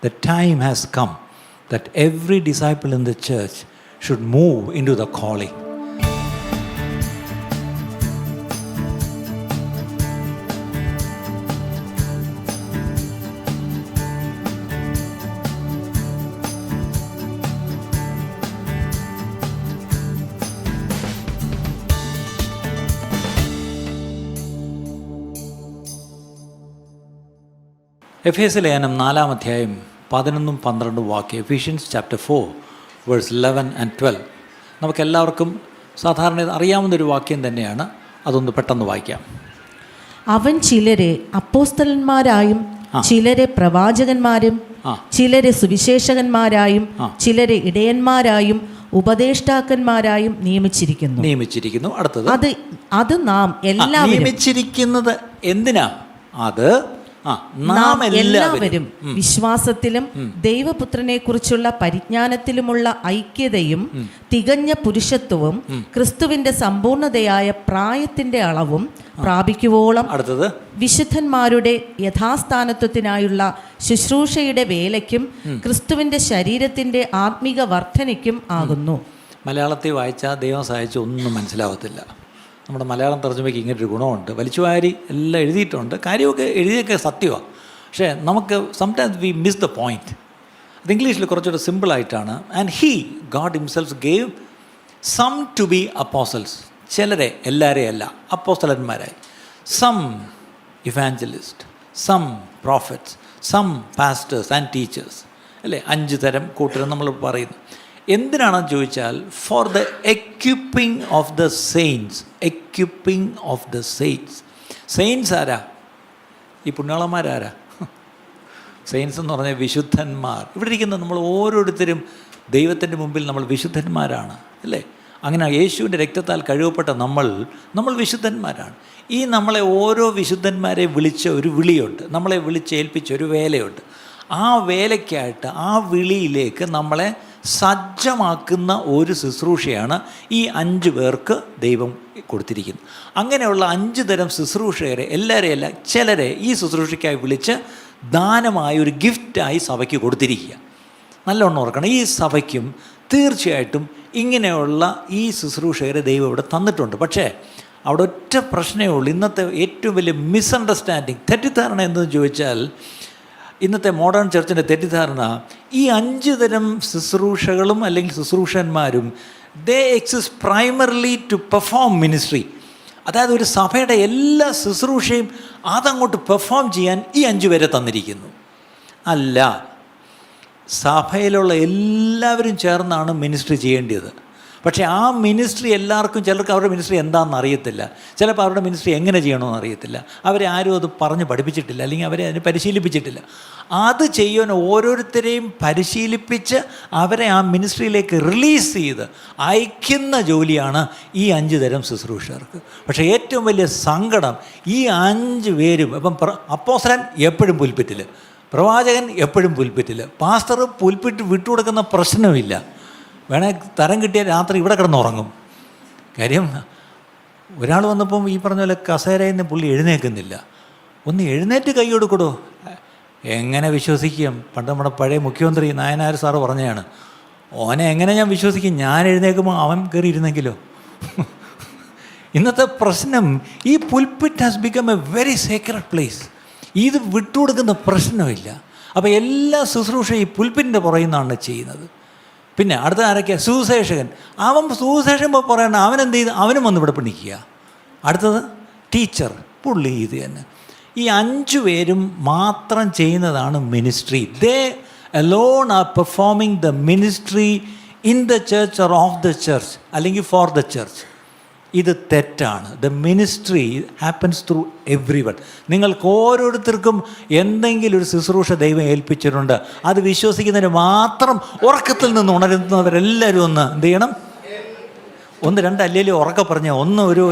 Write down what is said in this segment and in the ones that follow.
the time has come that every disciple in the church should move into the calling. എഫേസ്യ ലേഖനം 4-ാം അധ്യായം 11-12 വാക്യം. Ephesians chapter 4 verse 11 and 12. നമുക്കെല്ലാവർക്കും സാധാരണ അറിയാവുന്നൊരു വാക്യം തന്നെയാണ്. അതൊന്ന് പെട്ടെന്ന് വായിക്കാം. അവൻ ചിലരെ അപ്പോസ്തലന്മാരായും ചിലരെ പ്രവാചകന്മാരും ചിലരെ സുവിശേഷകന്മാരായും ചിലരെ ഇടയന്മാരായും ഉപദേഷ്ടാക്കന്മാരായും നിയമിച്ചിരിക്കുന്നു. അടുത്തത് അത് നാം എല്ലാവരും നിയമിച്ചിരിക്കുന്നത് എന്തിനാ? അത് നാം എല്ലാവരും വിശ്വാസത്തിലും ദൈവപുത്രനെ കുറിച്ചുള്ള പരിജ്ഞാനത്തിലുമുള്ള ഐക്യതയും തികഞ്ഞ പുരുഷത്വവും ക്രിസ്തുവിന്റെ സമ്പൂർണതയായ പ്രായത്തിന്റെ അളവും പ്രാപിക്കുവോളം വിശുദ്ധന്മാരുടെ യഥാസ്ഥാനത്വത്തിനായുള്ള ശുശ്രൂഷയുടെ വേലയ്ക്കും ക്രിസ്തുവിന്റെ ശരീരത്തിന്റെ ആത്മീക വർധനയ്ക്കും ആകുന്നു. മലയാളത്തിൽ വായിച്ചാൽ ദൈവം സഹായിച്ച് ഒന്നും മനസ്സിലാവത്തില്ല. നമ്മുടെ മലയാളം തർജ്ജമയ്ക്ക് ഇങ്ങനൊരു ഗുണമുണ്ട്. വലിച്ചുവാരി എല്ലാം എഴുതിയിട്ടുണ്ട്, കാര്യമൊക്കെ എഴുതിയൊക്കെ സത്യമാണ്. പക്ഷേ നമുക്ക് sometimes we miss the point. അത് ഇംഗ്ലീഷിൽ കുറച്ചുകൂടെ സിമ്പിളായിട്ടാണ്. And God himself gave some to be apostles, ചിലരെ, എല്ലാവരെയും അല്ല, അപ്പോസ്തലന്മാരായി. Some evangelist, some prophets, some pastors and teachers, അല്ലേ? 5 തരം കൂട്ടരും നമ്മൾ പറയുന്നു. എന്തിനാണെന്ന് ചോദിച്ചാൽ for the equipping of the saints. Equipping of the saints. Saints ആരാ? ഈ പുണ്യാളന്മാരാരാ? സെയിൻസ് എന്ന് പറഞ്ഞാൽ വിശുദ്ധന്മാർ. ഇവിടെ ഇരിക്കുന്ന നമ്മൾ ഓരോരുത്തരും ദൈവത്തിൻ്റെ മുമ്പിൽ നമ്മൾ വിശുദ്ധന്മാരാണ്, അല്ലേ? അങ്ങനെ യേശുവിൻ്റെ രക്തത്താൽ കഴുകപ്പെട്ട നമ്മൾ വിശുദ്ധന്മാരാണ്. ഈ നമ്മളെ ഓരോ വിശുദ്ധന്മാരെ വിളിച്ച ഒരു വിളിയുണ്ട്, നമ്മളെ വിളിച്ചേൽപ്പിച്ച ഒരു വേലയുണ്ട്. ആ വേലയ്ക്കായിട്ട്, ആ വിളിയിലേക്ക് നമ്മളെ സജ്ജമാക്കുന്ന ഒരു ശുശ്രൂഷയാണ് ഈ 5 പേർക്ക് ദൈവം കൊടുത്തിരിക്കുന്നത്. അങ്ങനെയുള്ള 5 തരം ശുശ്രൂഷകരെ, എല്ലാവരെയല്ല, ചിലരെ ഈ ശുശ്രൂഷയ്ക്കായി വിളിച്ച് ദാനമായ ഒരു ഗിഫ്റ്റായി സഭയ്ക്ക് കൊടുത്തിരിക്കുക. നല്ലോണം ഓർക്കണം, ഈ സഭയ്ക്കും തീർച്ചയായിട്ടും ഇങ്ങനെയുള്ള ഈ ശുശ്രൂഷകരെ ദൈവം ഇവിടെ തന്നിട്ടുണ്ട്. പക്ഷേ അവിടെ ഒറ്റ പ്രശ്നമേ ഉള്ളൂ. ഇന്നത്തെ ഏറ്റവും വലിയ മിസ്അണ്ടർസ്റ്റാൻഡിങ്, തെറ്റിദ്ധാരണ എന്തെന്ന് ചോദിച്ചാൽ, ഇന്നത്തെ മോഡേൺ ചർച്ചിൻ്റെ തെറ്റിദ്ധാരണ, ഈ 5 തരം ശുശ്രൂഷകളും അല്ലെങ്കിൽ ശുശ്രൂഷന്മാരും they exist primarily to perform ministry. അതായത് ഒരു സഭയുടെ എല്ലാ ശുശ്രൂഷയും അതങ്ങോട്ട് പെർഫോം ചെയ്യാൻ ഈ 5 പേരെ തന്നിരിക്കുന്നു. അല്ല, സഭയിലുള്ള എല്ലാവരും ചേർന്നാണ് മിനിസ്ട്രി ചെയ്യേണ്ടത്. പക്ഷേ ആ മിനിസ്ട്രി എല്ലാവർക്കും, ചിലർക്ക് അവരുടെ മിനിസ്ട്രി എന്താണെന്ന് അറിയത്തില്ല, ചിലപ്പോൾ അവരുടെ മിനിസ്ട്രി എങ്ങനെ ചെയ്യണമെന്ന് അറിയത്തില്ല, അവരെ ആരും അത് പറഞ്ഞ് പഠിപ്പിച്ചിട്ടില്ല, അല്ലെങ്കിൽ അവരെ അതിന് പരിശീലിപ്പിച്ചിട്ടില്ല. അത് ചെയ്യാൻ ഓരോരുത്തരെയും പരിശീലിപ്പിച്ച് അവരെ ആ മിനിസ്ട്രിയിലേക്ക് റിലീസ് ചെയ്ത് അയക്കുന്ന ജോലിയാണ് ഈ 5 തരം ശുശ്രൂഷകർക്ക്. പക്ഷേ ഏറ്റവും വലിയ സങ്കടം, ഈ 5 പേരും, ഇപ്പം അപ്പോസ്തലൻ എപ്പോഴും പുൽപ്പിറ്റിൽ, പ്രവാചകൻ എപ്പോഴും പുൽപ്പിറ്റിൽ, പാസ്റ്റർ പുൽപ്പിറ്റ് വിട്ടുകൊടുക്കുന്ന പ്രശ്നമില്ല. വേണേ തരം കിട്ടിയാൽ രാത്രി ഇവിടെ കിടന്നുറങ്ങും. കാര്യം, ഒരാൾ വന്നപ്പം ഈ പറഞ്ഞ പോലെ കസേരയിൽ നിന്ന് പുള്ളി എഴുന്നേൽക്കുന്നില്ല. ഒന്ന് എഴുന്നേറ്റ് കൈ കൊടുക്കടോ. എങ്ങനെ വിശ്വസിക്കും? പണ്ട് നമ്മുടെ പഴയ മുഖ്യമന്ത്രി നായനാർ സാറ് പറഞ്ഞതാണ്, ഓനെ എങ്ങനെ ഞാൻ വിശ്വസിക്കും? ഞാൻ എഴുന്നേൽക്കുമ്പോൾ അവൻ കയറി ഇരുന്നെങ്കിലോ? ഇന്നത്തെ പ്രശ്നം, ഈ പുൽപിറ്റ് has become A very Sacred place. ഇത് വിട്ടുകൊടുക്കുന്ന പ്രശ്നമില്ല. അപ്പോൾ എല്ലാ ശുശ്രൂഷയും ഈ പുൽപിറ്റിൻ്റെ പുറകിൽ നിന്നാണ് ചെയ്യുന്നത്. പിന്നെ അടുത്ത ആരൊക്കെയാണ്? സുവിശേഷകൻ. അവൻ സുവിശേഷം പറയണ്ട, അവനെന്ത് ചെയ്ത്? അവനും വന്ന് ഇവിടെ പിടിക്കുക. അടുത്തത് ടീച്ചർ, പുള്ളി ഇത് തന്നെ. ഈ 5 പേരും മാത്രം ചെയ്യുന്നതാണ് ministry. They alone are performing the ministry in the church or of the church, അല്ലെങ്കിൽ ഫോർ ദ ചർച്ച്. ഇത് തെറ്റാണ്. The ministry happens through everyone. നിങ്ങൾക്ക് ഓരോരുത്തർക്കും എന്തെങ്കിലും ഒരു ശുശ്രൂഷ ദൈവം ഏൽപ്പിച്ചിട്ടുണ്ട്. അത് വിശ്വസിക്കുന്നതിന് മാത്രം ഉറക്കത്തിൽ നിന്ന് ഉണരുന്നവരെല്ലാവരും ഒന്ന് എന്ത് ചെയ്യണം? 1-2 അല്ലേലും ഉറക്കം പറഞ്ഞ ഒന്ന് ഒരു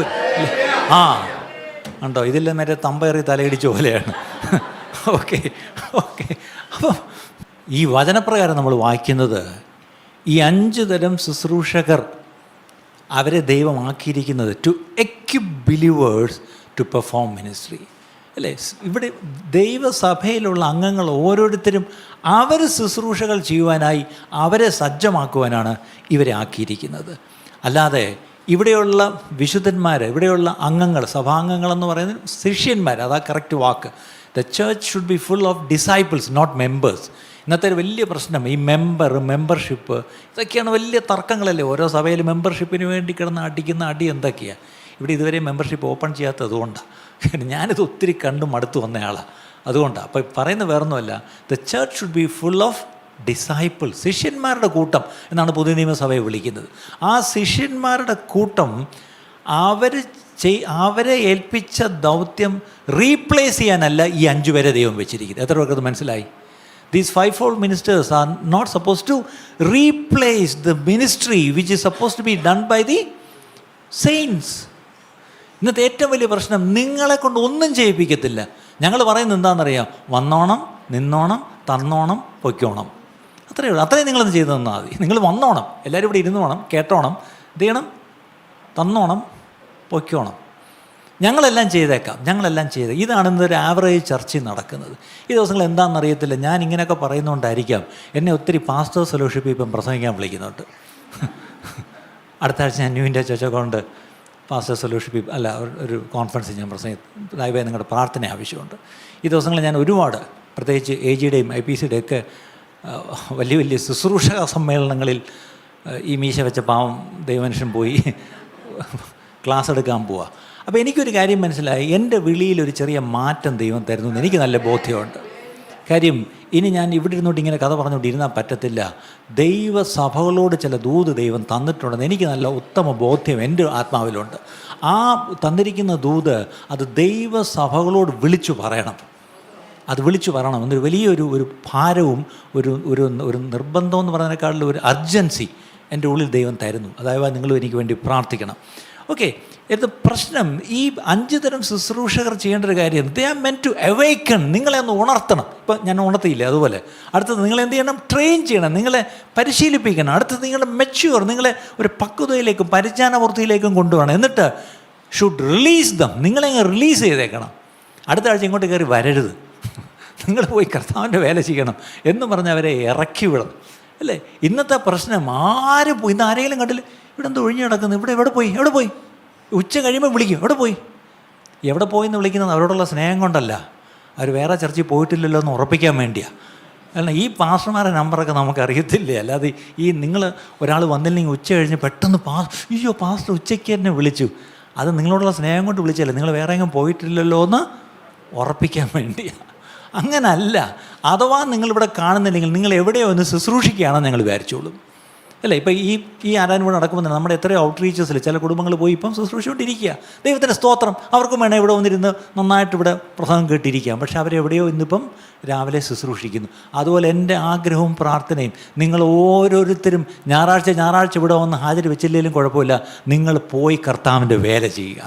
ഉണ്ടോ? ഇതില്ല, മറ്റേ തമ്പേറി തലയിടിച്ച പോലെയാണ്. ഓക്കെ. അപ്പം ഈ വചനപ്രകാരം നമ്മൾ വായിക്കുന്നത്, ഈ 5 തരം ശുശ്രൂഷകർ അവരെ ദൈവമാക്കിയിരിക്കുന്നത് to equip believers to perform ministry. അല്ലേ? ഇവിടെ ദൈവസഭയിലുള്ള അംഗങ്ങൾ ഓരോരുത്തരും അവർ ശുശ്രൂഷകൾ ചെയ്യുവാനായി അവരെ സജ്ജമാക്കുവാനാണ് ഇവരെ ആക്കിയിരിക്കുന്നത്. അല്ലാതെ ഇവിടെയുള്ള വിശുദ്ധന്മാർ, ഇവിടെയുള്ള അംഗങ്ങൾ, സഭാംഗങ്ങളെന്ന് പറയുന്നത് ശിഷ്യന്മാർ, അതാ കറക്റ്റ് വാക്ക്. The church should be full of disciples, not members. ഇന്നത്തെ ഒരു വലിയ പ്രശ്നം ഈ മെമ്പർഷിപ്പ്, ഇതൊക്കെയാണ് വലിയ തർക്കങ്ങളല്ലേ. ഓരോ സഭയിൽ മെമ്പർഷിപ്പിന് വേണ്ടി കിടന്ന് അടിക്കുന്ന അടി എന്തൊക്കെയാണ്. ഇവിടെ ഇതുവരെ മെമ്പർഷിപ്പ് ഓപ്പൺ ചെയ്യാത്തത് അതുകൊണ്ടാണ്. ഞാനിത് ഒത്തിരി കണ്ടു മടുത്തു വന്നയാളാണ്, അതുകൊണ്ടാണ്. അപ്പോൾ പറയുന്നത് വേറൊന്നുമല്ല, the church should be full of disciples, ശിഷ്യന്മാരുടെ കൂട്ടം എന്നാണ് പുതിയ നിയമസഭയെ വിളിക്കുന്നത്. ആ ശിഷ്യന്മാരുടെ കൂട്ടം അവരെ ഏൽപ്പിച്ച ദൗത്യം റീപ്ലേസ് ചെയ്യാനല്ല ഈ 5 പേരെ ദൈവം വെച്ചിരിക്കുന്നത്. എത്ര പേർക്കത് മനസ്സിലായി? These 5-fold ministers are not supposed to replace the ministry which is supposed to be done by the saints. ഇന്നത്തെ ഏറ്റവും വലിയ പ്രശ്നം, നിങ്ങളെ കൊണ്ട് ഒന്നും ചെയ്യിപ്പിക്കത്തില്ല. ഞങ്ങൾ പറയുന്നത് എന്താണെന്നറിയാം? വന്നോണം, നിന്നോണം, തന്നോണം, പൊയ്ക്കോണം, അത്രയേ ഉള്ളൂ. അത്രയും നിങ്ങളൊന്ന് ചെയ്തു തന്നാൽ മതി. നിങ്ങൾ വന്നോണം, എല്ലാവരും ഇവിടെ ഇരുന്നോണം, കേട്ടോണം, എന്ത് ചെയ്യണം? തന്നോണം, പൊയ്ക്കോണം. ഞങ്ങളെല്ലാം ചെയ്തേക്കാം, ഞങ്ങളെല്ലാം ചെയ്തേ. ഇതാണ് ഇന്നൊരു ആവറേജ് ചർച്ചയിൽ നടക്കുന്നത്. ഈ ദിവസങ്ങൾ എന്താണെന്നറിയത്തില്ല. ഞാൻ ഇങ്ങനെയൊക്കെ പറയുന്നതുകൊണ്ടായിരിക്കാം എന്നെ ഒത്തിരി പാസ്റ്റേഴ്സ് ഫെലോഷിപ്പ് ഇപ്പം പ്രസംഗിക്കാൻ വിളിക്കുന്നുണ്ട്. അടുത്ത ആഴ്ച ഞാൻ ന്യൂ ഇന്ത്യ ചർച്ച് കൊണ്ട് പാസ്റ്റേഴ്സ് ഫെലോഷിപ്പ് ഒരു കോൺഫറൻസ് ഞാൻ ദയവായി നിങ്ങളുടെ പ്രാർത്ഥന ആവശ്യമുണ്ട്. ഈ ദിവസങ്ങളിൽ ഞാൻ ഒരുപാട്, പ്രത്യേകിച്ച് AGയുടെയും IPCയുടെയും ഒക്കെ വലിയ വലിയ ശുശ്രൂഷക സമ്മേളനങ്ങളിൽ ഈ മീശ വെച്ച പാവം ദൈവമനുഷ്യൻ പോയി ക്ലാസ് എടുക്കാൻ പോവുക. അപ്പോൾ എനിക്കൊരു കാര്യം മനസ്സിലായി, എൻ്റെ വിളിയിലൊരു ചെറിയ മാറ്റം ദൈവം തരുന്നു എന്ന് എനിക്ക് നല്ല ബോധ്യമുണ്ട്. കാര്യം ഇനി ഞാൻ ഇവിടെ ഇരുന്നോട്ട് ഇങ്ങനെ കഥ പറഞ്ഞുകൊണ്ടിരുന്നാൽ പറ്റത്തില്ല. ദൈവസഭകളോട് ചില ദൂത് ദൈവം തന്നിട്ടുണ്ടെന്ന് എനിക്ക് നല്ല ഉത്തമ ബോധ്യം എൻ്റെ ആത്മാവിലുണ്ട്. ആ തന്നിരിക്കുന്ന ദൂത് അത് ദൈവസഭകളോട് വിളിച്ചു പറയണം. അത് വിളിച്ചു പറയണം എന്നൊരു വലിയൊരു ഭാരവും ഒരു നിർബന്ധം എന്ന് പറയുന്നതിനേക്കാളും ഒരു അർജൻസി എൻ്റെ ഉള്ളിൽ ദൈവം തരുന്നു. അതായത് നിങ്ങളും എനിക്ക് വേണ്ടി പ്രാർത്ഥിക്കണം. ഓക്കെ, ഇത് പ്രശ്നം ഈ 5 തരം ശുശ്രൂഷകർ ചെയ്യേണ്ട ഒരു കാര്യം, they are meant to awaken. നിങ്ങളെ ഒന്ന് ഉണർത്തണം. ഇപ്പം ഞാൻ ഉണർത്തിയില്ലേ, അതുപോലെ അടുത്തത് നിങ്ങളെന്ത് ചെയ്യണം? ട്രെയിൻ ചെയ്യണം, നിങ്ങളെ പരിശീലിപ്പിക്കണം. അടുത്തത് നിങ്ങളെ മെച്യൂർ, നിങ്ങളെ ഒരു പക്വതയിലേക്കും പരിജ്ഞാനപൂർത്തിയിലേക്കും കൊണ്ടുപോകണം. എന്നിട്ട് ഷുഡ് റിലീസ് ദം, നിങ്ങളെ റിലീസ് ചെയ്തേക്കണം. അടുത്ത ആഴ്ച ഇങ്ങോട്ട് കയറി വരരുത്, നിങ്ങൾ പോയി കർത്താവിൻ്റെ വേല ചെയ്യണം എന്ന് പറഞ്ഞ് അവരെ ഇറക്കി വിടണം, അല്ലേ? ഇന്നത്തെ പ്രശ്നം ആരും പോയി, ഇന്ന് ആരെങ്കിലും കണ്ടില്ല, ഇവിടെ എന്തോ ഒഴിഞ്ഞു കിടക്കുന്നു, എവിടെ പോയി? ഉച്ച കഴിയുമ്പോൾ വിളിക്കും, എവിടെ പോയി എന്ന് വിളിക്കുന്നത് അവരോടുള്ള സ്നേഹം കൊണ്ടല്ല, അവർ വേറെ ചർച്ചിൽ പോയിട്ടില്ലല്ലോ എന്ന് ഉറപ്പിക്കാൻ വേണ്ടിയാണ്. കാരണം ഈ പാസ്റ്റർമാരുടെ നമ്പറൊക്കെ നമുക്കറിയത്തില്ലേ. അല്ലാതെ ഈ നിങ്ങൾ ഒരാൾ വന്നില്ലെങ്കിൽ ഉച്ച കഴിഞ്ഞ് പെട്ടെന്ന് പാസ്റ്റർ ഉച്ചയ്ക്ക് തന്നെ വിളിച്ചു, അത് നിങ്ങളോടുള്ള സ്നേഹം കൊണ്ട് വിളിച്ചല്ലേ, നിങ്ങൾ വേറെ എങ്ങും പോയിട്ടില്ലല്ലോ എന്ന് ഉറപ്പിക്കാൻ വേണ്ടിയാണ്. അങ്ങനല്ല. അഥവാ നിങ്ങളിവിടെ കാണുന്നില്ലെങ്കിൽ നിങ്ങൾ എവിടെയോ ഒന്ന് ശുശ്രൂഷിക്കുകയാണെന്ന് ഞങ്ങൾ വിചാരിച്ചോളും, അല്ലേ? ഇപ്പം ഈ ആരാധന ഇവിടെ നടക്കുമ്പോൾ തന്നെ നമ്മുടെ എത്രയോ ഔട്ട്റീച്ചസിൽ ചില കുടുംബങ്ങൾ പോയി ഇപ്പം ശുശ്രൂഷിച്ചുകൊണ്ടിരിക്കുക. ദൈവത്തിൻ്റെ സ്തോത്രം. അവർക്കും വേണം ഇവിടെ വന്നിരുന്ന് നന്നായിട്ട് ഇവിടെ പ്രസംഗം കേട്ടിരിക്കാം. പക്ഷെ അവരെവിടെയോ ഇന്നിപ്പം രാവിലെ ശുശ്രൂഷിക്കുന്നു. അതുപോലെ എൻ്റെ ആഗ്രഹവും പ്രാർത്ഥനയും, നിങ്ങൾ ഓരോരുത്തരും ഞായറാഴ്ച ഇവിടെ വന്ന് ഹാജർ വെച്ചില്ലെങ്കിലും കുഴപ്പമില്ല, നിങ്ങൾ പോയി കർത്താവിൻ്റെ വേല ചെയ്യുക.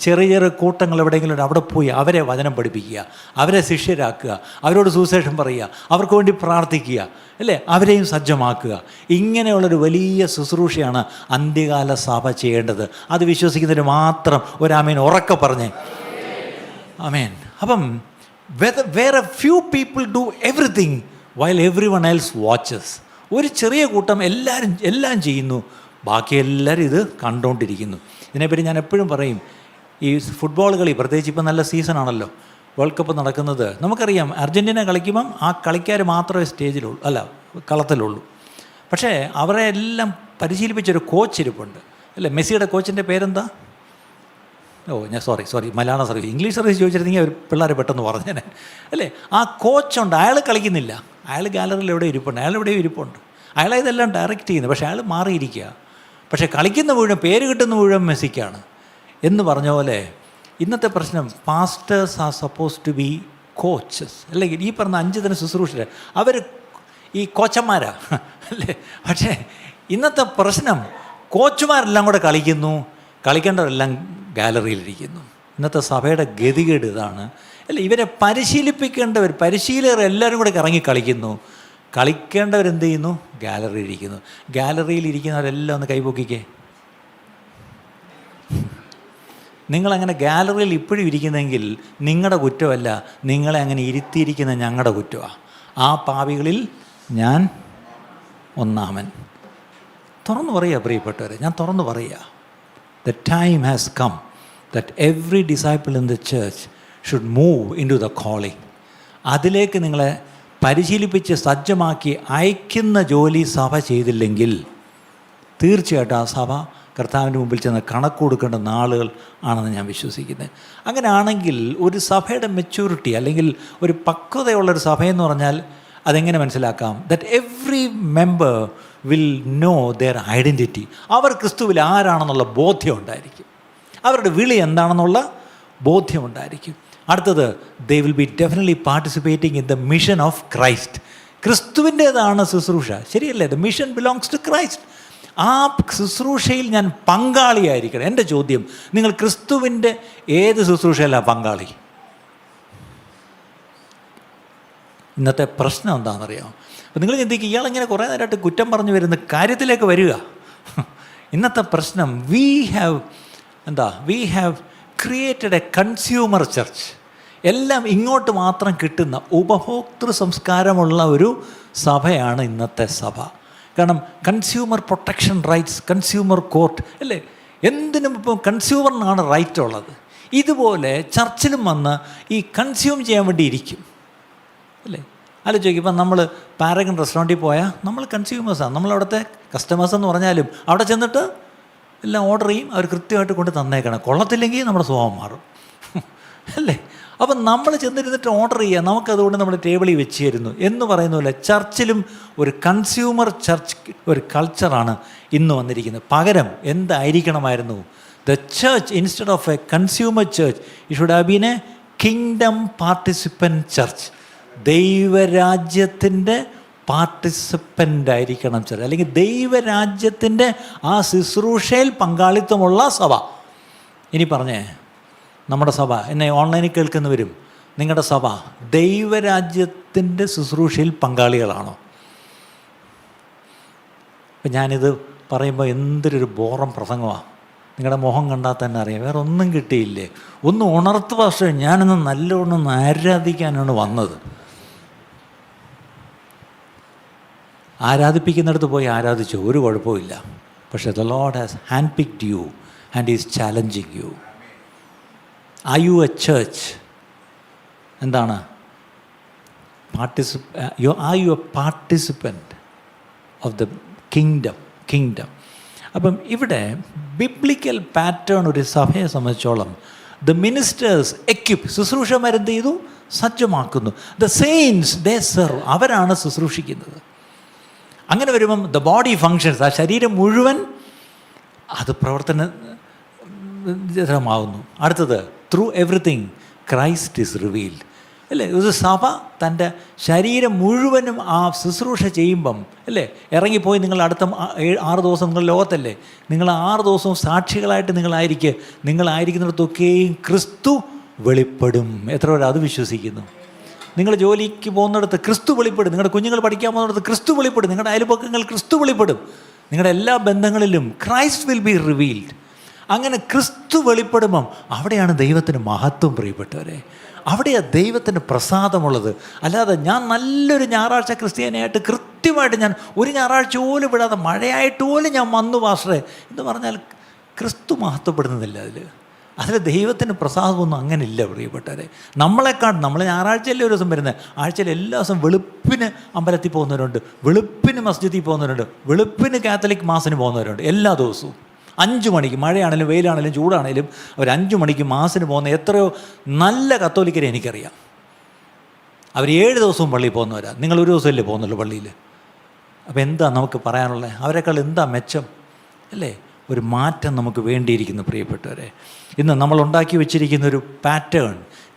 ചെറിയ കൂട്ടങ്ങൾ എവിടെയെങ്കിലും അവിടെ പോയി അവരെ വചനം പഠിപ്പിക്കുക, അവരെ ശിഷ്യരാക്കുക, അവരോട് സുവിശേഷം പറയുക, അവർക്ക് വേണ്ടി പ്രാർത്ഥിക്കുക, അല്ലേ? അവരെയും സജ്ജമാക്കുക. ഇങ്ങനെയുള്ളൊരു വലിയ ശുശ്രൂഷയാണ് അന്ത്യകാല സഭ ചെയ്യേണ്ടത്. അത് വിശ്വസിക്കുന്നതിന് മാത്രം ഒരാമേൻ ഉറക്കെ പറഞ്ഞേ ആമേൻ. അപ്പം വേറെ few people do everything while every one else watches. ഒരു ചെറിയ കൂട്ടം എല്ലാം ചെയ്യുന്നു, ബാക്കി എല്ലാവരും ഇത് കണ്ടുകൊണ്ടിരിക്കുന്നു. ഇതിനെപ്പറ്റി ഞാൻ എപ്പോഴും പറയും, ഈ ഫുട്ബോൾ കളി പ്രത്യേകിച്ച് ഇപ്പം നല്ല സീസണാണല്ലോ, വേൾഡ് കപ്പ് നടക്കുന്നത്. നമുക്കറിയാം അർജൻറ്റീന കളിക്കുമ്പം ആ കളിക്കാർ മാത്രമേ കളത്തിലുള്ളൂ. പക്ഷേ അവരെ എല്ലാം പരിശീലിപ്പിച്ചൊരു കോച്ച് ഇരിപ്പുണ്ട്, അല്ലേ? മെസ്സിയുടെ കോച്ചിൻ്റെ പേരെന്താ? ഞാൻ sorry Malayalam service, English service ചോദിച്ചിരുന്നെങ്കിൽ അവർ പിള്ളേരെ പെട്ടെന്ന് പറഞ്ഞേനെ, അല്ലേ? ആ കോച്ചുണ്ട്, അയാൾ കളിക്കുന്നില്ല, അയാൾ ഗാലറിയിൽ എവിടെ ഇരിപ്പുണ്ട്, അയാളെവിടെയോ ഇരിപ്പുണ്ട്, അയാളെ ഇതെല്ലാം ഡയറക്റ്റ് ചെയ്യുന്നത്. പക്ഷേ അയാൾ മാറിയിരിക്കുക. പക്ഷേ കളിക്കുന്ന മുഴുവൻ, പേര് കിട്ടുന്ന മുഴുവൻ മെസ്സിക്കാണ് എന്ന് പറഞ്ഞ പോലെ ഇന്നത്തെ പ്രശ്നം, pastors are suppose to be coaches, അല്ലെങ്കിൽ ഈ പറഞ്ഞ 5 തരം ശുശ്രൂഷകർ അവർ ഈ കോച്ചന്മാരാ, അല്ലേ? പക്ഷേ ഇന്നത്തെ പ്രശ്നം കോച്ചുമാരെല്ലാം കൂടെ കളിക്കുന്നു, കളിക്കേണ്ടവരെല്ലാം ഗാലറിയിലിരിക്കുന്നു. ഇന്നത്തെ സഭയുടെ ഗതികേട് ഇതാണ്, അല്ലേ? ഇവരെ പരിശീലകർ എല്ലാവരും കൂടെ ഇറങ്ങി കളിക്കുന്നു, കളിക്കേണ്ടവരെന്ത് ചെയ്യുന്നു? ഗാലറിയിലിരിക്കുന്നു. ഗാലറിയിലിരിക്കുന്നവരെല്ലാം ഒന്ന് കൈപൊക്കിക്കേ. നിങ്ങളങ്ങനെ ഗാലറിയിൽ ഇപ്പോഴും ഇരിക്കുന്നെങ്കിൽ നിങ്ങളുടെ കുറ്റമല്ല, നിങ്ങളെ അങ്ങനെ ഇരുത്തിയിരിക്കുന്ന ഞങ്ങളുടെ കുറ്റമാണ്. ആ പാപികളിൽ ഞാൻ ഒന്നാമൻ. തുറന്നു പറയുക പ്രിയപ്പെട്ടവരെ, ഞാൻ തുറന്നു പറയുക. The time has come that every disciple in the church should move into the calling. അതിലേക്ക് നിങ്ങളെ പരിശീലിപ്പിച്ച് സജ്ജമാക്കി അയക്കുന്ന ജോലി സഭ ചെയ്തില്ലെങ്കിൽ തീർച്ചയായിട്ടും ആ സഭ കർത്താവിൻ്റെ മുമ്പിൽ ചെന്ന് കണക്ക് കൊടുക്കേണ്ട നാളുകൾ ആണെന്ന് ഞാൻ വിശ്വസിക്കുന്നത്. അങ്ങനെയാണെങ്കിൽ ഒരു സഭയുടെ മെച്യൂരിറ്റി അല്ലെങ്കിൽ ഒരു പക്വതയുള്ളൊരു സഭയെന്ന് പറഞ്ഞാൽ അതെങ്ങനെ മനസ്സിലാക്കാം? That every member will know their identity. അവർ ക്രിസ്തുവിൽ ആരാണെന്നുള്ള ബോധ്യം ഉണ്ടായിരിക്കും, അവരുടെ വിളി എന്താണെന്നുള്ള ബോധ്യമുണ്ടായിരിക്കും. അടുത്തത്, they will be definitely participating in the mission of Christ. ക്രിസ്തുവിൻ്റേതാണ് ശുശ്രൂഷ, ശരിയല്ലേ? The mission belongs to Christ. ആ ശുശ്രൂഷയിൽ ഞാൻ പങ്കാളിയായിരിക്കണം. എൻ്റെ ചോദ്യം, നിങ്ങൾ ക്രിസ്തുവിൻ്റെ ഏത് ശുശ്രൂഷയിലാണ് പങ്കാളി? ഇന്നത്തെ പ്രശ്നം എന്താണെന്നറിയാമോ? അപ്പോൾ നിങ്ങൾ ചിന്തിക്കുക, ഇയാളിങ്ങനെ കുറേ നേരമായിട്ട് കുറ്റം പറഞ്ഞു വരുന്ന കാര്യത്തിലേക്ക് വരിക. ഇന്നത്തെ പ്രശ്നം, we have created A consumer church. എല്ലാം ഇങ്ങോട്ട് മാത്രം കിട്ടുന്ന ഉപഭോക്തൃ സംസ്കാരമുള്ള ഒരു സഭയാണ് ഇന്നത്തെ സഭ. കാരണം consumer protection rights, consumer court അല്ലേ, എന്തിനും ഇപ്പോൾ കൺസ്യൂമറിനാണ് റൈറ്റ് ഉള്ളത്. ഇതുപോലെ ചർച്ചിലും വന്ന് ഈ കൺസ്യൂം ചെയ്യാൻ വേണ്ടി ഇരിക്കും അല്ലേ. ആലോചിക്കും, ഇപ്പം നമ്മൾ പാരഗൺ റെസ്റ്റോറൻറ്റിൽ പോയാൽ നമ്മൾ കൺസ്യൂമേഴ്സാണ്, നമ്മളവിടുത്തെ കസ്റ്റമേഴ്സ് എന്ന് പറഞ്ഞാലും അവിടെ ചെന്നിട്ട് എല്ലാം ഓർഡർ ചെയ്യും, അവർ കൃത്യമായിട്ട് കൊണ്ട് തന്നേക്കണം. കൊള്ളത്തില്ലെങ്കിൽ നമ്മുടെ സ്വഭാവം മാറും അല്ലേ. അപ്പം നമ്മൾ ചെന്നിരുന്നിട്ട് ഓർഡർ ചെയ്യുക, നമുക്കതുകൊണ്ട് നമ്മൾ ടേബിളിൽ വെച്ച് തരുന്നു എന്ന് പറയുന്നില്ല. ചർച്ചിലും ഒരു കൺസ്യൂമർ ചർച്ച് ഒരു കൾച്ചറാണ് ഇന്ന് വന്നിരിക്കുന്നത്. പകരം എന്തായിരിക്കണമായിരുന്നു? The church instead of a consumer church it should have been a kingdom participant church. ദൈവരാജ്യത്തിൻ്റെ പാർട്ടിസിപ്പൻ്റ് ആയിരിക്കണം ചർച്ച, അല്ലെങ്കിൽ ദൈവരാജ്യത്തിൻ്റെ ആ ശുശ്രൂഷയിൽ പങ്കാളിത്തമുള്ള സഭ. ഇനി പറഞ്ഞേ, നമ്മുടെ സഭ, എന്നെ ഓൺലൈനിൽ കേൾക്കുന്നവരും, നിങ്ങളുടെ സഭ ദൈവരാജ്യത്തിൻ്റെ ശുശ്രൂഷയിൽ പങ്കാളികളാണോ? ഇപ്പം ഞാനിത് പറയുമ്പോൾ എന്തൊരു ബോറം പ്രസംഗമാണ്. നിങ്ങളുടെ മുഖം കണ്ടാൽ തന്നെ അറിയാം, വേറെ ഒന്നും കിട്ടിയില്ലേ. ഒന്ന് ഉണർത്ത് പക്ഷേ ഞാനൊന്ന് നല്ലോണം ആരാധിക്കാനാണ് വന്നത്. ആരാധിപ്പിക്കുന്നിടത്ത് പോയി ആരാധിച്ചു, ഒരു കുഴപ്പമില്ല. പക്ഷേ the Lord has hand picked you and is challenging you. Are you a church? എന്താണ് are you a participant of the kingdom? അപ്പം ഇവിടെ ബിബ്ലിക്കൽ പാറ്റേൺ ഒരു സഭയെ സംബന്ധിച്ചോളം, ദ മിനിസ്റ്റേഴ്സ് എക്യുപ്പ്, ശുശ്രൂഷമാരെന്ത് ചെയ്തു? സജ്ജമാക്കുന്നു. ദ സെയിൻസ് ദേ സെർവ്, അവരാണ് ശുശ്രൂഷിക്കുന്നത്. അങ്ങനെ വരുമ്പം ദ ബോഡി ഫങ്ഷൻസ്, ആ ശരീരം മുഴുവൻ അത് പ്രവർത്തനമാകുന്നു. അടുത്തത്, through everything Christ is revealed അല്ലേ. ഒരു സഭ തൻ്റെ ശരീരം മുഴുവനും ആ ശുശ്രൂഷ ചെയ്യുമ്പം അല്ലേ, ഇറങ്ങിപ്പോയി നിങ്ങൾ അടുത്ത 6 ദിവസം നിങ്ങൾ ലോകത്തല്ലേ, നിങ്ങൾ 6 ദിവസവും സാക്ഷികളായിട്ട് നിങ്ങളായിരിക്കുന്നിടത്തൊക്കെയും ക്രിസ്തു വെളിപ്പെടും. എത്ര പേർ അത് വിശ്വസിക്കുന്നു? നിങ്ങൾ ജോലിക്ക് പോകുന്നിടത്ത് ക്രിസ്തു വെളിപ്പെടും, നിങ്ങളുടെ കുഞ്ഞുങ്ങൾ പഠിക്കാൻ പോകുന്നിടത്ത് ക്രിസ്തു വെളിപ്പെടും, നിങ്ങളുടെ അയൽപക്കങ്ങൾ ക്രിസ്തു വെളിപ്പെടും, നിങ്ങളുടെ എല്ലാ ബന്ധങ്ങളിലും ക്രൈസ്റ്റ് വിൽ ബി റിവീൽഡ്. അങ്ങനെ ക്രിസ്തു വെളിപ്പെടുമ്പം അവിടെയാണ് ദൈവത്തിന് മഹത്വം, പ്രിയപ്പെട്ടവരെ. അവിടെയാണ് ദൈവത്തിന് പ്രസാദമുള്ളത്. അല്ലാതെ ഞാൻ നല്ലൊരു ഞായറാഴ്ച ക്രിസ്ത്യാനിയായിട്ട് കൃത്യമായിട്ട് ഞാൻ ഒരു ഞായറാഴ്ച പോലും വിടാതെ മഴയായിട്ട് പോലും ഞാൻ വന്നു പാസ്റ്ററെ എന്ന് പറഞ്ഞാൽ ക്രിസ്തു മഹത്വപ്പെടുന്നില്ല. അതിൽ ദൈവത്തിന് പ്രസാദമൊന്നും അങ്ങനെ ഇല്ല, പ്രിയപ്പെട്ടവരെ. നമ്മൾ ഞായറാഴ്ചയല്ലേ ഒരു ദിവസം വരുന്നത്, ആഴ്ചയിൽ എല്ലാ ദിവസവും വെളുപ്പിന് അമ്പലത്തിൽ പോകുന്നവരുണ്ട്, വെളുപ്പിന് മസ്ജിദിൽ പോകുന്നവരുണ്ട്, വെളുപ്പിന് കാത്തലിക് മാസിന് പോകുന്നവരുണ്ട്. എല്ലാ ദിവസവും 5 മണിക്ക്, മഴയാണെങ്കിലും വെയിലാണെങ്കിലും ചൂടാണെങ്കിലും അവർ 5 മണിക്ക് മാസിന് പോകുന്ന എത്രയോ നല്ല കത്തോലിക്കരെ എനിക്കറിയാം. അവർ 7 ദിവസവും പള്ളിയിൽ പോകുന്നവരാണ്. നിങ്ങൾ ഒരു ദിവസമല്ലേ പോകുന്നുള്ളൂ പള്ളിയിൽ. അപ്പോൾ എന്താ നമുക്ക് പറയാനുള്ളത്? അവരെക്കാൾ എന്താ മെച്ചം അല്ലേ? ഒരു മാറ്റം നമുക്ക് വേണ്ടിയിരിക്കുന്നു, പ്രിയപ്പെട്ടവരെ. ഇന്ന് നമ്മൾ ഉണ്ടാക്കി വെച്ചിരിക്കുന്ന ഒരു പാറ്റേൺ,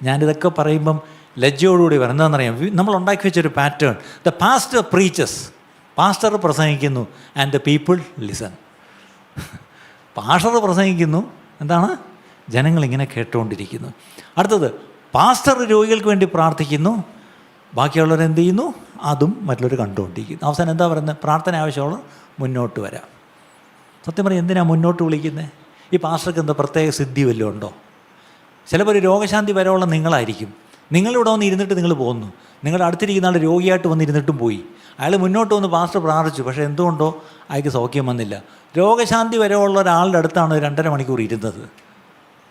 ഞാനിതൊക്കെ പറയുമ്പം ലജ്ജയോടുകൂടി വരും. എന്താണെന്നറിയാം, നമ്മൾ ഉണ്ടാക്കി വെച്ചൊരു pattern. The pastor preaches, pastor പ്രസംഗിക്കുന്നു and the people listen. Pastor പ്രസംഗിക്കുന്നു, എന്താണ്, ജനങ്ങളിങ്ങനെ കേട്ടുകൊണ്ടിരിക്കുന്നു. അടുത്തത്, പാസ്റ്റർ രോഗികൾക്ക് വേണ്ടി പ്രാർത്ഥിക്കുന്നു, ബാക്കിയുള്ളവർ എന്ത് ചെയ്യുന്നു? അതും മറ്റുള്ളവർ കണ്ടുകൊണ്ടിരിക്കുന്നു. അവസാനം എന്താ പറയുന്നത്? പ്രാർത്ഥന ആവശ്യമുള്ള മുന്നോട്ട് വരാം. സത്യം പറഞ്ഞാൽ എന്തിനാണ് മുന്നോട്ട് വിളിക്കുന്നത്? ഈ പാസ്റ്റർക്ക് എന്താ പ്രത്യേക സിദ്ധി വല്ലതും ഉണ്ടോ? ചിലപ്പോൾ ഒരു രോഗശാന്തി വരെയുള്ള നിങ്ങളായിരിക്കും. നിങ്ങളിവിടെ വന്ന് ഇരുന്നിട്ട് നിങ്ങൾ പോകുന്നു, നിങ്ങളുടെ അടുത്തിരിക്കുന്ന ആൾ രോഗിയായിട്ട് വന്നിരുന്നിട്ടും പോയി. അയാൾ മുന്നോട്ട് വന്ന് പാസ്റ്റർ പ്രാർത്ഥിച്ചു, പക്ഷേ എന്തുകൊണ്ടോ അയാൾക്ക് സൗഖ്യം വന്നില്ല. രോഗശാന്തി വരെയുള്ള ഒരാളുടെ അടുത്താണ് 2.5 മണിക്കൂർ ഇരുന്നത്.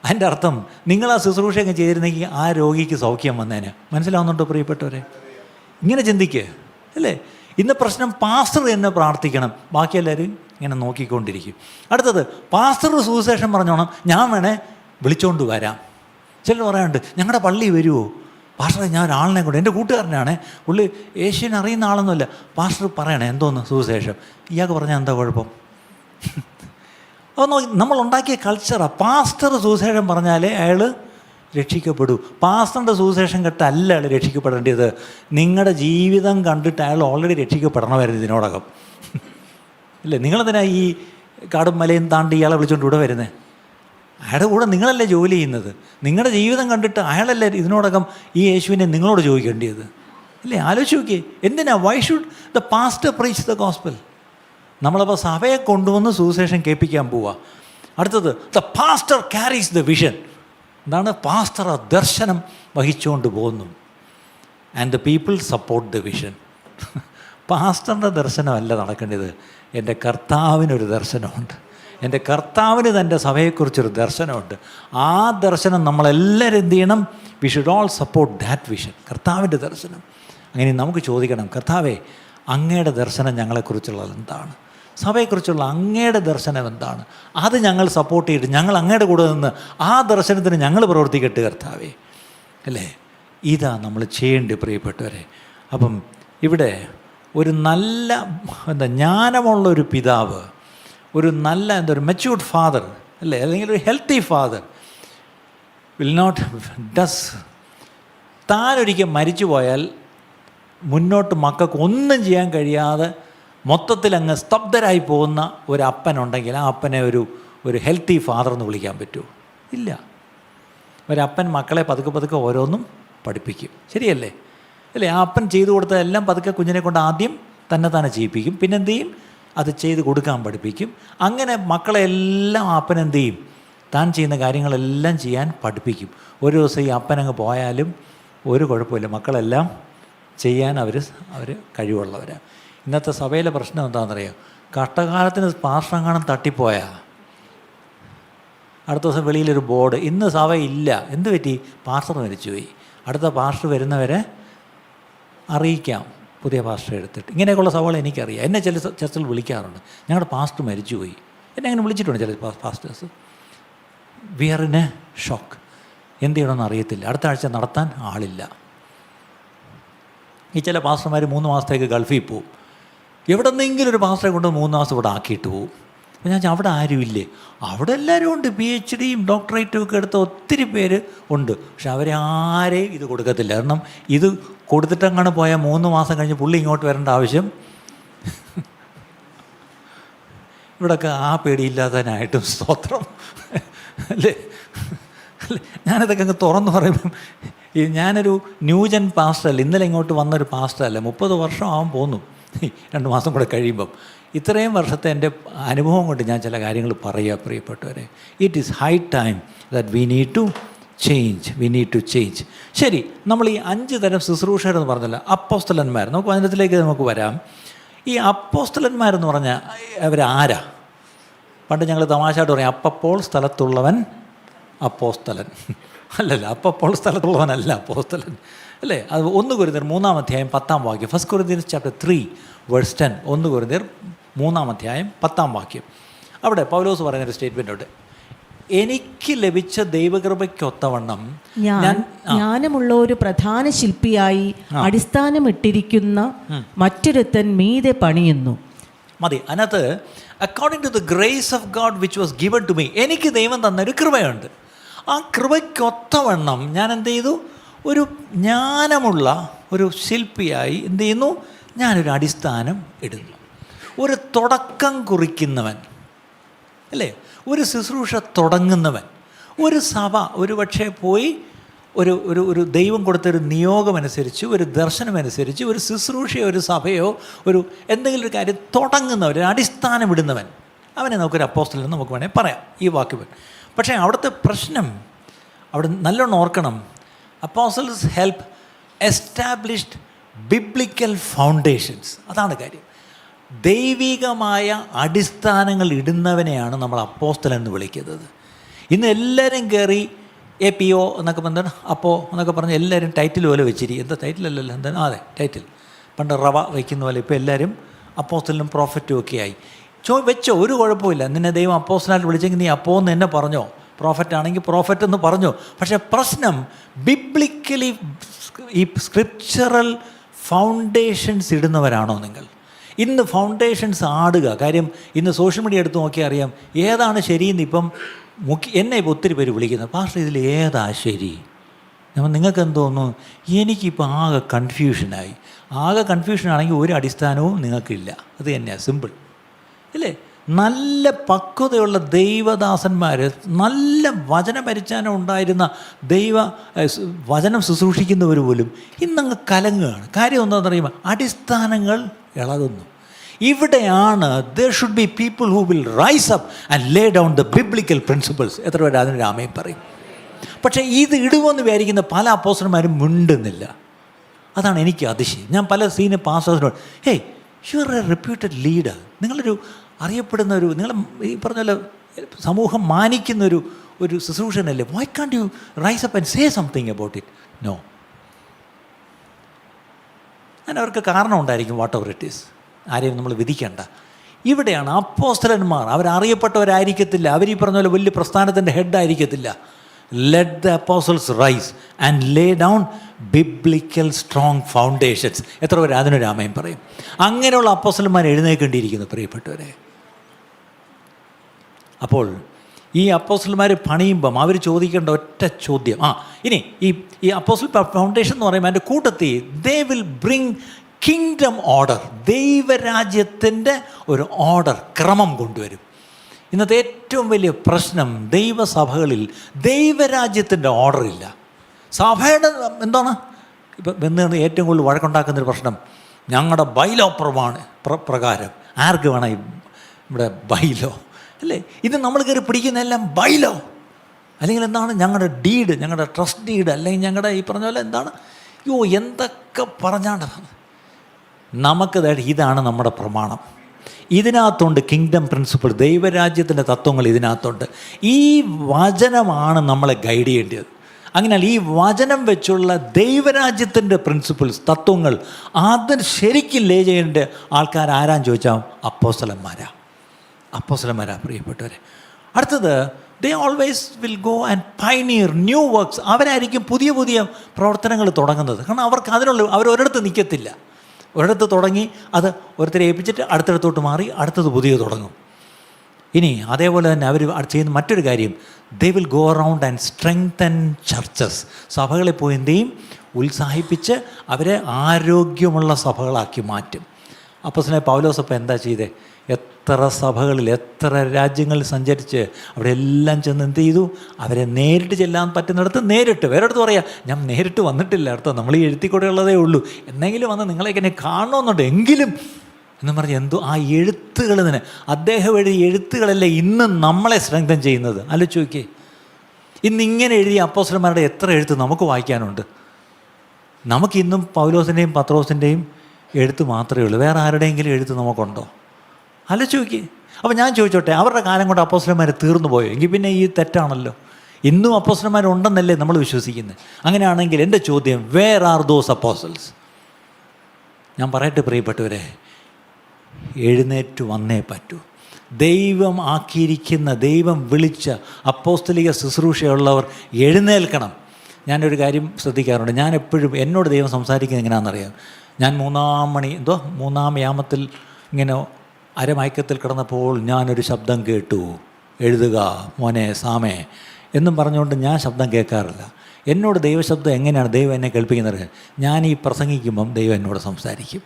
അതിൻ്റെ അർത്ഥം നിങ്ങൾ ആ ശുശ്രൂഷയൊക്കെ ചെയ്തിരുന്നെങ്കിൽ ആ രോഗിക്ക് സൗഖ്യം വന്നേനെ. മനസ്സിലാവുന്നുണ്ടോ പ്രിയപ്പെട്ടവരെ? ഇങ്ങനെ ചിന്തിക്കുക അല്ലേ? ഇന്ന് പ്രശ്നം പാസ്റ്റർ തന്നെ പ്രാർത്ഥിക്കണം, ബാക്കി എല്ലാവരും ഇങ്ങനെ നോക്കിക്കൊണ്ടിരിക്കും. അടുത്തത് പാസ്റ്റർ സുവിശേഷം പറഞ്ഞോണം, ഞാൻ വേണേൽ വിളിച്ചുകൊണ്ട് വരാം. ചിലർ പറയാനുണ്ട്, ഞങ്ങളുടെ പള്ളി വരുമോ പാസ്റ്റർ? ഞാൻ ഒരാളിനെ കൊണ്ട്, എൻ്റെ കൂട്ടുകാരനാണ്, പുള്ളി യേശുവിനെ അറിയുന്ന ആളൊന്നുമില്ല, പാസ്റ്റർ പറയണേ എന്തോന്ന് സുവിശേഷം. ഇയാൾക്ക് പറഞ്ഞാൽ എന്താ കുഴപ്പം? അപ്പോൾ നമ്മളുണ്ടാക്കിയ കൾച്ചറാണ്. പാസ്റ്റർ സുവിശേഷം പറഞ്ഞാലേ അയാൾ രക്ഷിക്കപ്പെടൂ. പാസ്റ്ററിൻ്റെ സുവിശേഷം കേട്ടല്ല അയാൾ രക്ഷിക്കപ്പെടേണ്ടത്. നിങ്ങളുടെ ജീവിതം കണ്ടിട്ട് അയാൾ ഓൾറെഡി രക്ഷിക്കപ്പെടണമായിരുന്നു ഇതിനോടകം. ഇല്ലേ? നിങ്ങളെന്തിനാ ഈ കാടും മലയും താണ്ടി ഇയാളെ വിളിച്ചുകൊണ്ട് ഇവിടെ വരുന്നത്? അയാളുടെ കൂടെ നിങ്ങളല്ലേ ജോലി ചെയ്യുന്നത്. നിങ്ങളുടെ ജീവിതം കണ്ടിട്ട് അയാളല്ലേ ഇതിനോടകം ഈ യേശുവിനെ നിങ്ങളോട് ചോദിക്കേണ്ടത്. അല്ലേ? ആലോചിച്ച് നോക്കിയേ, എന്തിനാ? Why should the pastor preach the gospel? നമ്മളപ്പോൾ സഭയെ കൊണ്ടുവന്ന് സുവിശേഷം കേൾപ്പിക്കാൻ പോവുക. അടുത്തത് the pastor carries the vision. എന്താണ്? പാസ്റ്റർ ആ ദർശനം വഹിച്ചുകൊണ്ട് പോകുന്നു. And the people support the vision. പാസ്റ്ററിൻ്റെ ദർശനമല്ല നടക്കേണ്ടത്. എൻ്റെ കർത്താവിനൊരു ദർശനമുണ്ട്. എൻ്റെ കർത്താവിന് തൻ്റെ സഭയെക്കുറിച്ചൊരു ദർശനമുണ്ട്. ആ ദർശനം നമ്മളെല്ലാവരും എന്ത് ചെയ്യണം? We should all support that vision, കർത്താവിൻ്റെ ദർശനം. അങ്ങനെ നമുക്ക് ചോദിക്കണം, കർത്താവേ, അങ്ങയുടെ ദർശനം ഞങ്ങളെക്കുറിച്ചുള്ളത് എന്താണ്? സഭയെക്കുറിച്ചുള്ള അങ്ങയുടെ ദർശനം എന്താണ്? അത് ഞങ്ങൾ സപ്പോർട്ട് ചെയ്തിട്ട് ഞങ്ങൾ അങ്ങയുടെ കൂടെ നിന്ന് ആ ദർശനത്തിന് ഞങ്ങൾ പ്രവർത്തിക്കട്ടെ കർത്താവേ. അല്ലേ? ഇതാ നമ്മൾ ചെയ്യേണ്ടത് പ്രിയപ്പെട്ടവരെ. അപ്പം ഇവിടെ ഒരു നല്ല ജ്ഞാനമുള്ളൊരു പിതാവ്, ഒരു നല്ല ഒരു മെച്യൂർഡ് ഫാദർ, അല്ലേ, അല്ലെങ്കിൽ ഒരു ഹെൽത്തി ഫാദർ വിൽ നോട്ട് താനൊരിക്കൽ മരിച്ചു പോയാൽ മുന്നോട്ട് മക്കൾക്ക് ഒന്നും ചെയ്യാൻ കഴിയാതെ മൊത്തത്തിൽ അങ്ങ് സ്തബ്ധരായി പോകുന്ന ഒരു അപ്പനുണ്ടെങ്കിൽ ആ അപ്പനെ ഒരു ഹെൽത്തി ഫാദർ എന്ന് വിളിക്കാൻ പറ്റുമോ? ഇല്ല. ഒരപ്പൻ മക്കളെ പതുക്കെ ഓരോന്നും പഠിപ്പിക്കും. ശരിയല്ലേ? അല്ലേ? ആ അപ്പൻ ചെയ്തു കൊടുത്തതെല്ലാം പതുക്കെ കുഞ്ഞിനെ കൊണ്ട് ആദ്യം തന്നെ ചെയ്യിപ്പിക്കും, പിന്നെ എന്ത് ചെയ്യും? അത് ചെയ്ത് കൊടുക്കാൻ പഠിപ്പിക്കും. അങ്ങനെ മക്കളെല്ലാം ആ അപ്പൻ എന്ത് ചെയ്യും? താൻ ചെയ്യുന്ന കാര്യങ്ങളെല്ലാം ചെയ്യാൻ പഠിപ്പിക്കും. ഒരു ദിവസം ഈ അപ്പനങ്ങ് പോയാലും ഒരു കുഴപ്പമില്ല, മക്കളെല്ലാം ചെയ്യാൻ അവർ കഴിവുള്ളവരാണ്. ഇന്നത്തെ സഭയിലെ പ്രശ്നം എന്താണെന്നറിയാം? കഷ്ടകാലത്തിന് പാർശ്വങ്ങാനം തട്ടിപ്പോയാൽ അടുത്ത ദിവസം വെളിയിലൊരു ബോർഡ്, ഇന്ന് സഭയില്ല. എന്ത് പറ്റി? പാസ്റ്റർ മരിച്ചുപോയി, അടുത്ത പാസ്റ്റർ വരുന്നവരെ അറിയിക്കാം, പുതിയ പാസ്റ്റർ എടുത്തിട്ട്. ഇങ്ങനെയൊക്കെയുള്ള സഭകൾ എനിക്കറിയാം. എന്നെ ചില ചർച്ചകൾ വിളിക്കാറുണ്ട്, ഞങ്ങളുടെ പാസ്റ്റർ മരിച്ചുപോയി. എന്നെ അങ്ങനെ വിളിച്ചിട്ടുണ്ട് ചില pastors. We are in a shock. എന്ത് ചെയ്യണമെന്ന് അറിയത്തില്ല, അടുത്ത ആഴ്ച നടത്താൻ ആളില്ല. ഈ ചില പാസ്റ്റർമാർ 3 മാസത്തേക്ക് ഗൾഫിൽ പോവും. എവിടെ നിന്നെങ്കിലും ഒരു പാസ്റ്ററെ കൊണ്ട് 3 മാസം ഇവിടെ ആക്കിയിട്ട് പോവും. അപ്പോൾ ഞാൻ അവിടെ ആരുമില്ലേ? അവിടെ എല്ലാവരും ഉണ്ട്, PhD ഡോക്ടറേറ്റും ഒക്കെ എടുത്ത ഒത്തിരി പേര് ഉണ്ട്. പക്ഷെ അവരെ ആരെയും ഇത് കൊടുക്കത്തില്ല. കാരണം ഇത് കൊടുത്തിട്ടങ്ങനെ പോയാൽ 3 മാസം കഴിഞ്ഞ് പുള്ളി ഇങ്ങോട്ട് വരേണ്ട ആവശ്യം ഇവിടെയൊക്കെ ആ പേടിയില്ലാത്തതിനായിട്ടും സ്തോത്രം, അല്ലേ? ഞാനിതൊക്കെ അങ്ങ് തുറന്ന് പറയുമ്പം ഞാനൊരു ന്യൂജൻ പാസ്റ്ററല്ല, ഇന്നലെ ഇങ്ങോട്ട് വന്നൊരു പാസ്റ്ററല്ല, 30 വർഷം ആവാൻ പോന്നു 2 മാസം കൂടെ കഴിയുമ്പം. ഇത്രയും വർഷത്തെ എൻ്റെ അനുഭവം കൊണ്ട് ഞാൻ ചില കാര്യങ്ങൾ പറയുക പ്രിയപ്പെട്ടവരെ. It is high time that we need to change. ശരി, നമ്മൾ ഈ 5 തരം ശുശ്രൂഷകരെന്ന് പറഞ്ഞല്ലോ, അപ്പോസ്തലന്മാർ. നമുക്ക് വചനത്തിലേക്ക് നമുക്ക് വരാം. ഈ അപ്പോസ്തലന്മാരെന്ന് പറഞ്ഞാൽ അവരാരാ? പണ്ട് ഞങ്ങൾ തമാശയായിട്ട് പറയും, അപ്പപ്പോൾ സ്ഥലത്തുള്ളവൻ അപ്പോസ്തലൻ. അല്ലല്ല, അപ്പപ്പോൾ സ്ഥലത്തുള്ളവനല്ല അപ്പോസ്തലൻ, അല്ലേ? അത് 1 കൊരിന്ത്യർ 3-ാം അധ്യായം 10-ാം വാക്യം. 1 Corinthians chapter 3:10. 1 കൊരിന്ത്യർ 3-ാം അധ്യായം 10-ാം വാക്യം. അവിടെ പൗലോസ് പറയുന്നൊരു സ്റ്റേറ്റ്മെൻ്റ് ഉണ്ട്. എനിക്ക് ലഭിച്ച ദൈവകൃപയ്ക്കൊത്തവണ്ണം ജ്ഞാനമുള്ള ഒരു പ്രധാന ശില്പിയായി അടിസ്ഥാനമിട്ടിരിക്കുന്ന മറ്റൊരുത്തൻ മീതെ പണിയുന്നു. മതി. അതിനകത്ത് according to the grace of God which was given to me, എനിക്ക് ദൈവം തന്നൊരു കൃപയുണ്ട്. ആ കൃപയ്ക്കൊത്തവണ്ണം ഞാൻ എന്ത് ചെയ്തു? ഒരു ജ്ഞാനമുള്ള ഒരു ശില്പിയായി എന്ത് ചെയ്യുന്നു? ഞാനൊരു അടിസ്ഥാനം ഇടുന്നു. ഒരു തുടക്കം കുറിക്കുന്നവൻ, അല്ലേ? ഒരു ശുശ്രൂഷ തുടങ്ങുന്നവൻ. ഒരു സഭ ഒരു പക്ഷേ പോയി ഒരു ദൈവം കൊടുത്തൊരു നിയോഗമനുസരിച്ച്, ഒരു ദർശനമനുസരിച്ച് ഒരു ശുശ്രൂഷയോ ഒരു സഭയോ ഒരു എന്തെങ്കിലും ഒരു കാര്യം തുടങ്ങുന്നവൻ, ഒരു അടിസ്ഥാനം ഇടുന്നവൻ, അവനെ നമുക്കൊരു അപ്പോസ്റ്റൽ എന്ന് നമുക്ക് വേണമെങ്കിൽ പറയാം ഈ വാക്ക്. പക്ഷേ അവിടുത്തെ പ്രശ്നം, അവിടെ നല്ലോണം ഓർക്കണം, apostles help established biblical foundations. അതാണ് കാര്യം. ദൈവികമായ അടിസ്ഥാനങ്ങൾ ഇടുന്നവനെയാണ് നമ്മൾ അപ്പോസ്റ്റൽ എന്ന് വിളിക്കുന്നത്. ഇന്ന് എല്ലാവരും കയറി APO എന്നൊക്കെ എന്താണ് അപ്പോൾ എന്നൊക്കെ പറഞ്ഞ് എല്ലാവരും ടൈറ്റിൽ പോലെ വെച്ചിരിക്കും. എന്താ ടൈറ്റിലല്ലല്ലോ, എന്താണ് അതെ ടൈറ്റിൽ, പണ്ട് റവ വയ്ക്കുന്ന പോലെ ഇപ്പോൾ എല്ലാവരും അപ്പോസ്റ്റലും പ്രോഫറ്റും ഒക്കെ ആയി. വെച്ചോ, ഒരു കുഴപ്പമില്ല. നിന്നെ ദൈവം അപ്പോസ്റ്റലായിട്ട് വിളിച്ചെങ്കിൽ നീ അപ്പോ എന്ന് എന്നെ പറഞ്ഞോ, പ്രോഫറ്റ് ആണെങ്കിൽ പ്രോഫറ്റ് എന്ന് പറഞ്ഞോ. പക്ഷേ പ്രശ്നം ബിബ്ലിക്കലി ഈ സ്ക്രിപ്ചറൽ ഫൗണ്ടേഷൻസ് ഇടുന്നവരാണോ നിങ്ങൾ? ഇന്ന് ഫൗണ്ടേഷൻസ് ആടുക. കാര്യം ഇന്ന് സോഷ്യൽ മീഡിയ എടുത്ത് നോക്കിയാൽ അറിയാം ഏതാണ് ശരിയെന്ന്. ഇപ്പം എന്നെ ഇപ്പോൾ ഒത്തിരി പേര് വിളിക്കുന്നത്, പാസ്റ്റർ ഇതിൽ ഏതാ ശരി? നിങ്ങൾക്ക് എന്ത് തോന്നുന്നു? എനിക്കിപ്പോൾ ആകെ കൺഫ്യൂഷനായി. ആകെ കൺഫ്യൂഷനാണെങ്കിൽ ഒരു അടിസ്ഥാനവും നിങ്ങൾക്കില്ല. അത് തന്നെയാണ്, സിമ്പിൾ അല്ലേ? നല്ല പക്വതയുള്ള ദൈവദാസന്മാർ, നല്ല വചനപരിജ്ഞാനം ഉണ്ടായിരുന്ന വചനം ശുശ്രൂഷിക്കുന്നവർ പോലും ഇന്നങ്ങ് കലങ്ങുകയാണ്. കാര്യം എന്താണെന്ന് പറയുമ്പോൾ അടിസ്ഥാനങ്ങൾ ഇളകുന്നു. ഇവിടെയാണ് there should be people who will rise up and lay down the biblical principles. എത്ര പേര് അതിനൊരു ആമേൻ പറയും? പക്ഷേ ഇത് ഇടുമെന്ന് വിചാരിക്കുന്ന പല അപ്പോസ്റ്റലന്മാരും മിണ്ടുന്നില്ല. അതാണ് എനിക്ക് അതിശയം. ഞാൻ പല സീനിയർ പാസ്റ്റേഴ്സിനോട്, hey you are a reputed leader, നിങ്ങളൊരു അറിയപ്പെടുന്ന ഒരു, നിങ്ങൾ ഈ പറഞ്ഞ പോലെ സമൂഹം മാനിക്കുന്നൊരു ശുശ്രൂഷനല്ലേ, why can't you rise up and say something about it? No. ഞാൻ അവർക്ക് കാരണം ഉണ്ടായിരിക്കും, വാട്ട് എവർ ഇറ്റ് ഈസ്. ആരെയും നമ്മൾ വിധിക്കേണ്ട. ഇവിടെയാണ് അപ്പോസ്തലന്മാർ, അവരറിയപ്പെട്ടവരായിരിക്കത്തില്ല, അവർ ഈ പറഞ്ഞ പോലെ വലിയ പ്രസ്ഥാനത്തിൻ്റെ ഹെഡായിരിക്കത്തില്ല. Let the apostles rise and lay down biblical strong foundations. എത്ര പേര് അതിനൊരു ആമേൻ പറയും? അങ്ങനെയുള്ള അപ്പോസ്റ്റലന്മാർ എഴുന്നേൽക്കേണ്ടിയിരിക്കുന്നു പ്രിയപ്പെട്ടവരെ. അപ്പോൾ ഈ അപ്പോസ്റ്റലന്മാർ പണിയുമ്പം അവർ ചോദിക്കേണ്ട ഒറ്റ ചോദ്യം, ഇനി ഈ അപ്പോസ്റ്റൽ ഫൗണ്ടേഷൻ എന്ന് പറയുമ്പോൾ അതിൻ്റെ കൂട്ടത്തിൽ they will bring kingdom order, ദൈവരാജ്യത്തിൻ്റെ ഒരു ഓർഡർ, ക്രമം കൊണ്ടുവരും. ഇന്നത്തെ ഏറ്റവും വലിയ പ്രശ്നം, ദൈവസഭകളിൽ ദൈവരാജ്യത്തിൻ്റെ ഓർഡർ ഇല്ല. സഭയുടെ എന്താണ് ഇപ്പം എന്ന് ഏറ്റവും കൂടുതൽ വഴക്കുണ്ടാക്കുന്നൊരു പ്രശ്നം, ഞങ്ങളുടെ ബൈലോ പ്രകാരം. ആർക്ക് വേണം ഇവിടെ ബൈലോ അല്ലേ? ഇത് നമ്മൾ കയറി പിടിക്കുന്നതെല്ലാം ബൈലോ, അല്ലെങ്കിൽ എന്താണ് ഞങ്ങളുടെ ഡീഡ്, ഞങ്ങളുടെ ട്രസ്റ്റ് ഡീഡ്, അല്ലെങ്കിൽ ഞങ്ങളുടെ ഈ പറഞ്ഞ പോലെ എന്താണ്, എന്തൊക്കെ പറഞ്ഞാണ് നമുക്ക്. ഇതാണ് നമ്മുടെ പ്രമാണം. ഇതിനകത്തുണ്ട് കിങ്ഡം പ്രിൻസിപ്പിൾ, ദൈവരാജ്യത്തിൻ്റെ തത്വങ്ങൾ ഇതിനകത്തുണ്ട്. ഈ വചനമാണ് നമ്മളെ ഗൈഡ് ചെയ്യേണ്ടത്. അതിനാൽ ഈ വചനം വെച്ചുള്ള ദൈവരാജ്യത്തിൻ്റെ പ്രിൻസിപ്പിൾസ്, തത്വങ്ങൾ, അത് ശരിക്കും ലേ ചെയ്യേണ്ട ആൾക്കാർ ആരാന്ന് ചോദിച്ചാൽ അപ്പോസ്തലന്മാരാ പ്രിയപ്പെട്ടവരെ. അടുത്തത്, they always will go and pioneer new works. അവരായിരിക്കും പുതിയ പുതിയ പ്രവർത്തനങ്ങൾ തുടങ്ങുന്നത്. കാരണം അവരൊരിടത്ത് നിൽക്കത്തില്ല. ഒരിടത്ത് തുടങ്ങി അത് ഓരോരുത്തരെ ഏൽപ്പിച്ചിട്ട് അടുത്തടുത്തോട്ട് മാറി അടുത്തത് പുതിയ തുടങ്ങും. ഇനി അതേപോലെ തന്നെ അവർ ചെയ്യുന്ന മറ്റൊരു കാര്യം, they will go around and strengthen churches. സഭകളെ പോയി എന്ത് ചെയ്യും? ഉത്സാഹിപ്പിച്ച് അവരെ ആരോഗ്യമുള്ള സഭകളാക്കി മാറ്റും. അപ്പോസ്തലനായ പൗലോസപ്പം എന്താ ചെയ്തേ? എത്ര സഭകളിൽ, എത്ര രാജ്യങ്ങളിൽ സഞ്ചരിച്ച് അവിടെ എല്ലാം ചെന്ന് എന്ത് ചെയ്തു? അവരെ നേരിട്ട് ചെല്ലാൻ പറ്റുന്നിടത്ത് നേരിട്ട്. വേറെ അടുത്ത് പറയാം, ഞാൻ നേരിട്ട് വന്നിട്ടില്ല, അടുത്ത് നമ്മൾ ഈ എഴുത്തിക്കൂടെ ഉള്ളതേ ഉള്ളൂ, എന്നെങ്കിലും വന്ന് നിങ്ങളെയൊക്കെ എന്നെ കാണണമെന്നുണ്ട് എങ്കിലും എന്ന് പറഞ്ഞ് എന്തോ ആ എഴുത്തുകൾ തന്നെ, അദ്ദേഹം എഴുതിയ എഴുത്തുകളല്ലേ ഇന്ന് നമ്മളെ സ്ട്രെങ്തൻ ചെയ്യുന്നത്. ആലോചിച്ച് നോക്കിയേ, ഇന്നിങ്ങനെ എഴുതിയ അപ്പോസ്തലന്മാരുടെ എത്ര എഴുത്ത് നമുക്ക് വായിക്കാനുണ്ട്. നമുക്കിന്നും പൗലോസിൻ്റെയും പത്രോസിൻ്റെയും എഴുത്ത് മാത്രമേ ഉള്ളൂ, വേറെ ആരുടെയെങ്കിലും എഴുത്ത് നമുക്കുണ്ടോ? ആലോചിച്ച് നോക്കിയേ. അപ്പോൾ ഞാൻ ചോദിച്ചോട്ടെ, അവരുടെ കാലം കൊണ്ട് അപ്പോസ്തലന്മാർ തീർന്നു പോയോ? എങ്കിൽ പിന്നെ ഈ തെറ്റാണല്ലോ. ഇന്നും അപ്പോസ്തലന്മാരുണ്ടെന്നല്ലേ നമ്മൾ വിശ്വസിക്കുന്നത്. അങ്ങനെയാണെങ്കിൽ എൻ്റെ ചോദ്യം, വേർ ആർ ദോസ് അപ്പോസ്റ്റൽസ്? ഞാൻ പറയട്ടെ പ്രിയപ്പെട്ടവരെ, എഴുന്നേറ്റ് വന്നേ പറ്റൂ. ദൈവം ആക്കിയിരിക്കുന്ന, ദൈവം വിളിച്ച അപ്പോസ്തലിക ശുശ്രൂഷയുള്ളവർ എഴുന്നേൽക്കണം. ഞാനൊരു കാര്യം ശ്രദ്ധിക്കാറുണ്ട്. ഞാൻ എപ്പോഴും എന്നോട് ദൈവം സംസാരിക്കുന്നത് എങ്ങനെയാണെന്നറിയാം. ഞാൻ മൂന്നാം യാമത്തിൽ ഇങ്ങനെ അരമയക്കത്തിൽ കിടന്നപ്പോൾ ഞാനൊരു ശബ്ദം കേട്ടു, എഴുതുക മോനെ സാമേ എന്നും പറഞ്ഞുകൊണ്ട് ഞാൻ ശബ്ദം കേൾക്കാറില്ല. എന്നോട് ദൈവശബ്ദം എങ്ങനെയാണ് ദൈവം എന്നെ കേൾപ്പിക്കുന്നത്? ഞാൻ ഈ പ്രസംഗിക്കുമ്പം ദൈവം എന്നോട് സംസാരിക്കും.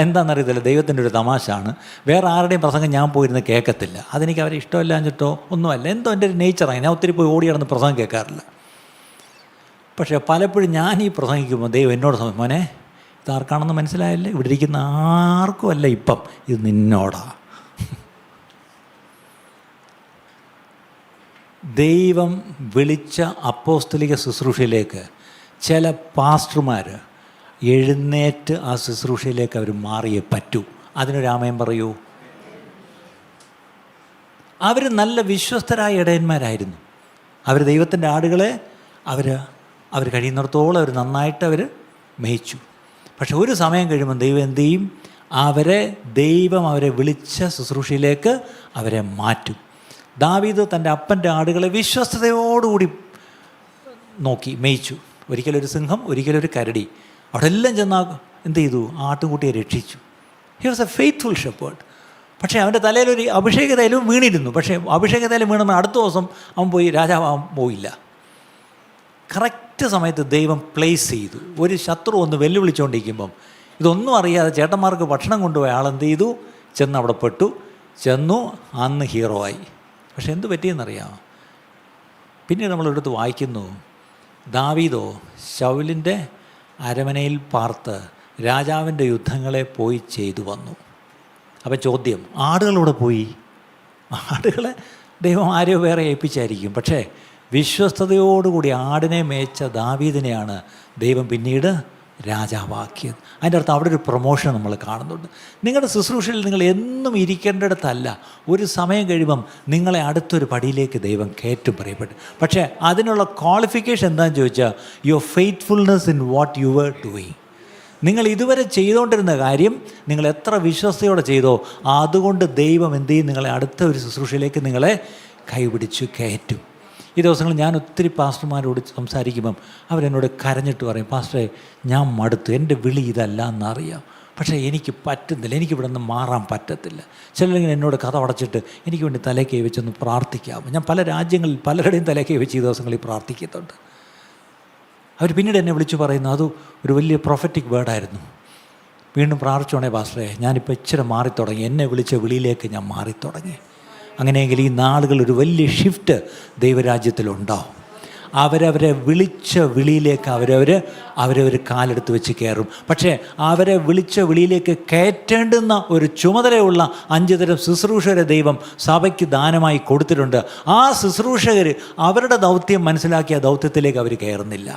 എന്താണെന്നറിയത്തില്ല, ദൈവത്തിൻ്റെ ഒരു തമാശയാണ്. വേറെ ആരുടെയും പ്രസംഗം ഞാൻ പോയിരുന്ന് കേൾക്കത്തില്ല. അതെനിക്ക് അവരെ ഇഷ്ടമില്ലാഞ്ഞിട്ടോ ഒന്നുമല്ല, എന്തോ എൻ്റെ ഒരു നേച്ചറാണ്. ഞാൻ ഒത്തിരി പോയി ഓടി നടന്ന് പ്രസംഗം കേൾക്കാറില്ല. പക്ഷേ പലപ്പോഴും ഞാൻ ഈ പ്രസംഗിക്കുമ്പോൾ ദൈവം എന്നോട് മോനെ ഇതാർക്കാണെന്ന് മനസ്സിലായല്ലേ? ഇവിടെ ഇരിക്കുന്ന ആർക്കും അല്ല, ഇപ്പം ഇത് നിന്നോടാ. ദൈവം വിളിച്ച അപ്പോസ്തലിക ശുശ്രൂഷയിലേക്ക് ചില പാസ്റ്റർമാർ എഴുന്നേറ്റ് ആ ശുശ്രൂഷയിലേക്ക് അവർ മാറിയേ പറ്റൂ. അതിനൊരു ആമേൻ പറയൂ. അവർ നല്ല വിശ്വസ്തരായ ഇടയന്മാരായിരുന്നു. അവർ ദൈവത്തിൻ്റെ ആടുകളെ അവർ കഴിയുന്നിടത്തോളം അവർ നന്നായിട്ട് അവർ മേയിച്ചു. പക്ഷെ ഒരു സമയം കഴിയുമ്പോൾ ദൈവം എന്ത് ചെയ്യും? ദൈവം അവരെ വിളിച്ച ശുശ്രൂഷയിലേക്ക് അവരെ മാറ്റും. ദാവീദ് തൻ്റെ അപ്പൻ്റെ ആടുകളെ വിശ്വസ്തയോടുകൂടി നോക്കി മേയിച്ചു. ഒരിക്കലൊരു സിംഹം, ഒരിക്കലൊരു കരടി. അവിടെ എല്ലാം ചെന്നാൽ എന്ത് ചെയ്തു? ആട്ടുംകുട്ടിയെ രക്ഷിച്ചു. He was A faithful shepherd. പക്ഷേ അവൻ്റെ തലയിലൊരു അഭിഷേക തൈലവും വീണിരുന്നു. പക്ഷേ അഭിഷേക തൈലം വീണപ്പോൾ അടുത്ത ദിവസം അവൻ പോയി രാജാവാൻ പോയില്ല. കറക്റ്റ് സമയത്ത് ദൈവം പ്ലേസ് ചെയ്തു. ഒരു ശത്രു ഒന്ന് വെല്ലുവിളിച്ചുകൊണ്ടിരിക്കുമ്പം ഇതൊന്നും അറിയാതെ ചേട്ടന്മാർക്ക് ഭക്ഷണം കൊണ്ടുപോയ ആളെന്ത് ചെയ്തു? ചെന്ന് അവിടെ പെട്ടു. ചെന്നു, അന്ന് ഹീറോ ആയി. പക്ഷെ എന്ത് പറ്റിയെന്നറിയാമോ? പിന്നീട് നമ്മളെടുത്ത് വായിക്കുന്നു, ദാവീദോ ശൗലിൻ്റെ അരമനയിൽ പാർത്ത് രാജാവിൻ്റെ യുദ്ധങ്ങളെ പോയി ചെയ്തു വന്നു. അപ്പം ചോദ്യം, ആടുകളോടെ പോയി? ആടുകളെ ദൈവം ആരെയോ വേറെ ഏൽപ്പിച്ചായിരിക്കും. പക്ഷേ വിശ്വസ്തയോടുകൂടി ആടിനെ മേച്ച ദാവീദിനെയാണ് ദൈവം പിന്നീട് രാജാവാക്കിയത്. അതിൻ്റെ അർത്ഥം അവിടെ ഒരു പ്രൊമോഷൻ നമ്മൾ കാണുന്നുണ്ട്. നിങ്ങളുടെ ശുശ്രൂഷയിൽ നിങ്ങൾ എന്നും ഇരിക്കേണ്ടിടത്തല്ല. ഒരു സമയം കഴിയുമ്പം നിങ്ങളെ അടുത്തൊരു പടിയിലേക്ക് ദൈവം കയറ്റും പറയപ്പെട്ടു. പക്ഷേ അതിനുള്ള ക്വാളിഫിക്കേഷൻ എന്താണെന്ന് ചോദിച്ചാൽ your faithfulness in what you were doing. നിങ്ങൾ ഇതുവരെ ചെയ്തുകൊണ്ടിരുന്ന കാര്യം നിങ്ങൾ എത്ര വിശ്വസ്തയോടെ ചെയ്തോ അതുകൊണ്ട് ദൈവം എന്ത് ചെയ്യും? നിങ്ങളെ അടുത്ത ഒരു ശുശ്രൂഷയിലേക്ക് നിങ്ങളെ കൈപിടിച്ച് കയറ്റും. ഈ ദിവസങ്ങളിൽ ഞാൻ ഒത്തിരി പാസ്റ്റർമാരോട് സംസാരിക്കുമ്പം അവരെന്നോട് കരഞ്ഞിട്ട് പറയും, പാസ്റ്ററെ ഞാൻ മടുത്തു, എൻ്റെ വിളി ഇതല്ല എന്നറിയാം, പക്ഷേ എനിക്ക് പറ്റുന്നില്ല, എനിക്കിവിടെ നിന്ന് മാറാൻ പറ്റത്തില്ല. ചിലരിങ്ങനെ എന്നോട് കഥ അടച്ചിട്ട് എനിക്ക് വേണ്ടി തലക്കൈ വെച്ചൊന്ന് പ്രാർത്ഥിക്കാമോ? ഞാൻ പല രാജ്യങ്ങളിൽ പലരുടെയും തലക്കൈ വെച്ച് ഈ ദിവസങ്ങളിൽ പ്രാർത്ഥിക്കുന്നുണ്ട്. അവർ പിന്നീട് എന്നെ വിളിച്ചു പറയുന്നു, അത് ഒരു വലിയ പ്രൊഫറ്റിക് വേർഡായിരുന്നു. വീണ്ടും പ്രാർത്ഥിച്ചോണേ പാസ്റ്ററെ, ഞാനിപ്പോൾ ഇച്ചിരി മാറിത്തുടങ്ങി, എന്നെ വിളിച്ച വിളിയിലേക്ക് ഞാൻ മാറിത്തുടങ്ങി. അങ്ങനെയെങ്കിൽ ഈ നാളുകൾ ഒരു വലിയ ഷിഫ്റ്റ് ദൈവരാജ്യത്തിലുണ്ടാവും. അവരവരെ വിളിച്ച വിളിയിലേക്ക് അവരവർ കാലെടുത്ത് വെച്ച് കയറും. പക്ഷേ അവരെ വിളിച്ച വിളിയിലേക്ക് കയറ്റേണ്ടുന്ന ഒരു ചുമതലയുള്ള 5 തരം ശുശ്രൂഷകരെ ദൈവം സഭയ്ക്ക് ദാനമായി കൊടുത്തിട്ടുണ്ട്. ആ ശുശ്രൂഷകർ അവരുടെ ദൗത്യം മനസ്സിലാക്കിയ ദൗത്യത്തിലേക്ക് അവർ കയറുന്നില്ല.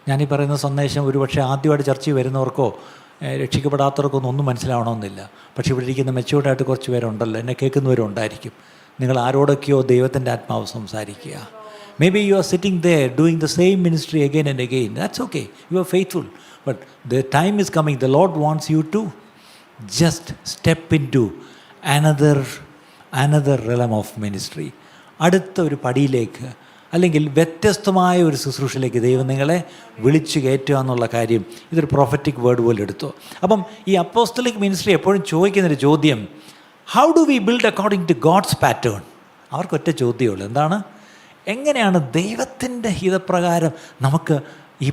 ഞാനീ പറയുന്ന സന്ദേശം ഒരുപക്ഷെ ആദ്യമായിട്ട് ചർച്ചയിൽ വരുന്നവർക്കോ രക്ഷിക്കപ്പെടാത്തവർക്കൊന്നും ഒന്നും മനസ്സിലാവണമെന്നില്ല. പക്ഷേ ഇവിടെ ഇരിക്കുന്ന മെച്യൂർഡായിട്ട് കുറച്ച് പേരുണ്ടല്ലോ, എന്നെ കേൾക്കുന്നവരുണ്ടായിരിക്കും. നിങ്ങൾ ആരോടൊക്കെയോ ദൈവത്തിൻ്റെ ആത്മാവ് സംസാരിക്കുക. May be you are sitting there doing the same ministry again and again. That's okay, you are faithful. But the time is coming, the Lord wants you to just step into another realm of ministry. അടുത്ത ഒരു പടിയിലേക്ക്, അല്ലെങ്കിൽ വ്യത്യസ്തമായ ഒരു ശുശ്രൂഷയിലേക്ക് ദൈവം നിങ്ങളെ വിളിച്ചു കയറ്റുക എന്നുള്ള കാര്യം ഇതൊരു പ്രൊഫറ്റിക് വേർഡ് പോലെ എടുത്തു. അപ്പം ഈ അപ്പോസ്തലിക് മിനിസ്ട്രി എപ്പോഴും ചോദിക്കുന്നൊരു ചോദ്യം, how do we build according to God's pattern? അവർക്കൊറ്റ ചോദ്യമുള്ളൂ, എന്താണ്? എങ്ങനെയാണ് ദൈവത്തിൻ്റെ ഹിതപ്രകാരം നമുക്ക് ഈ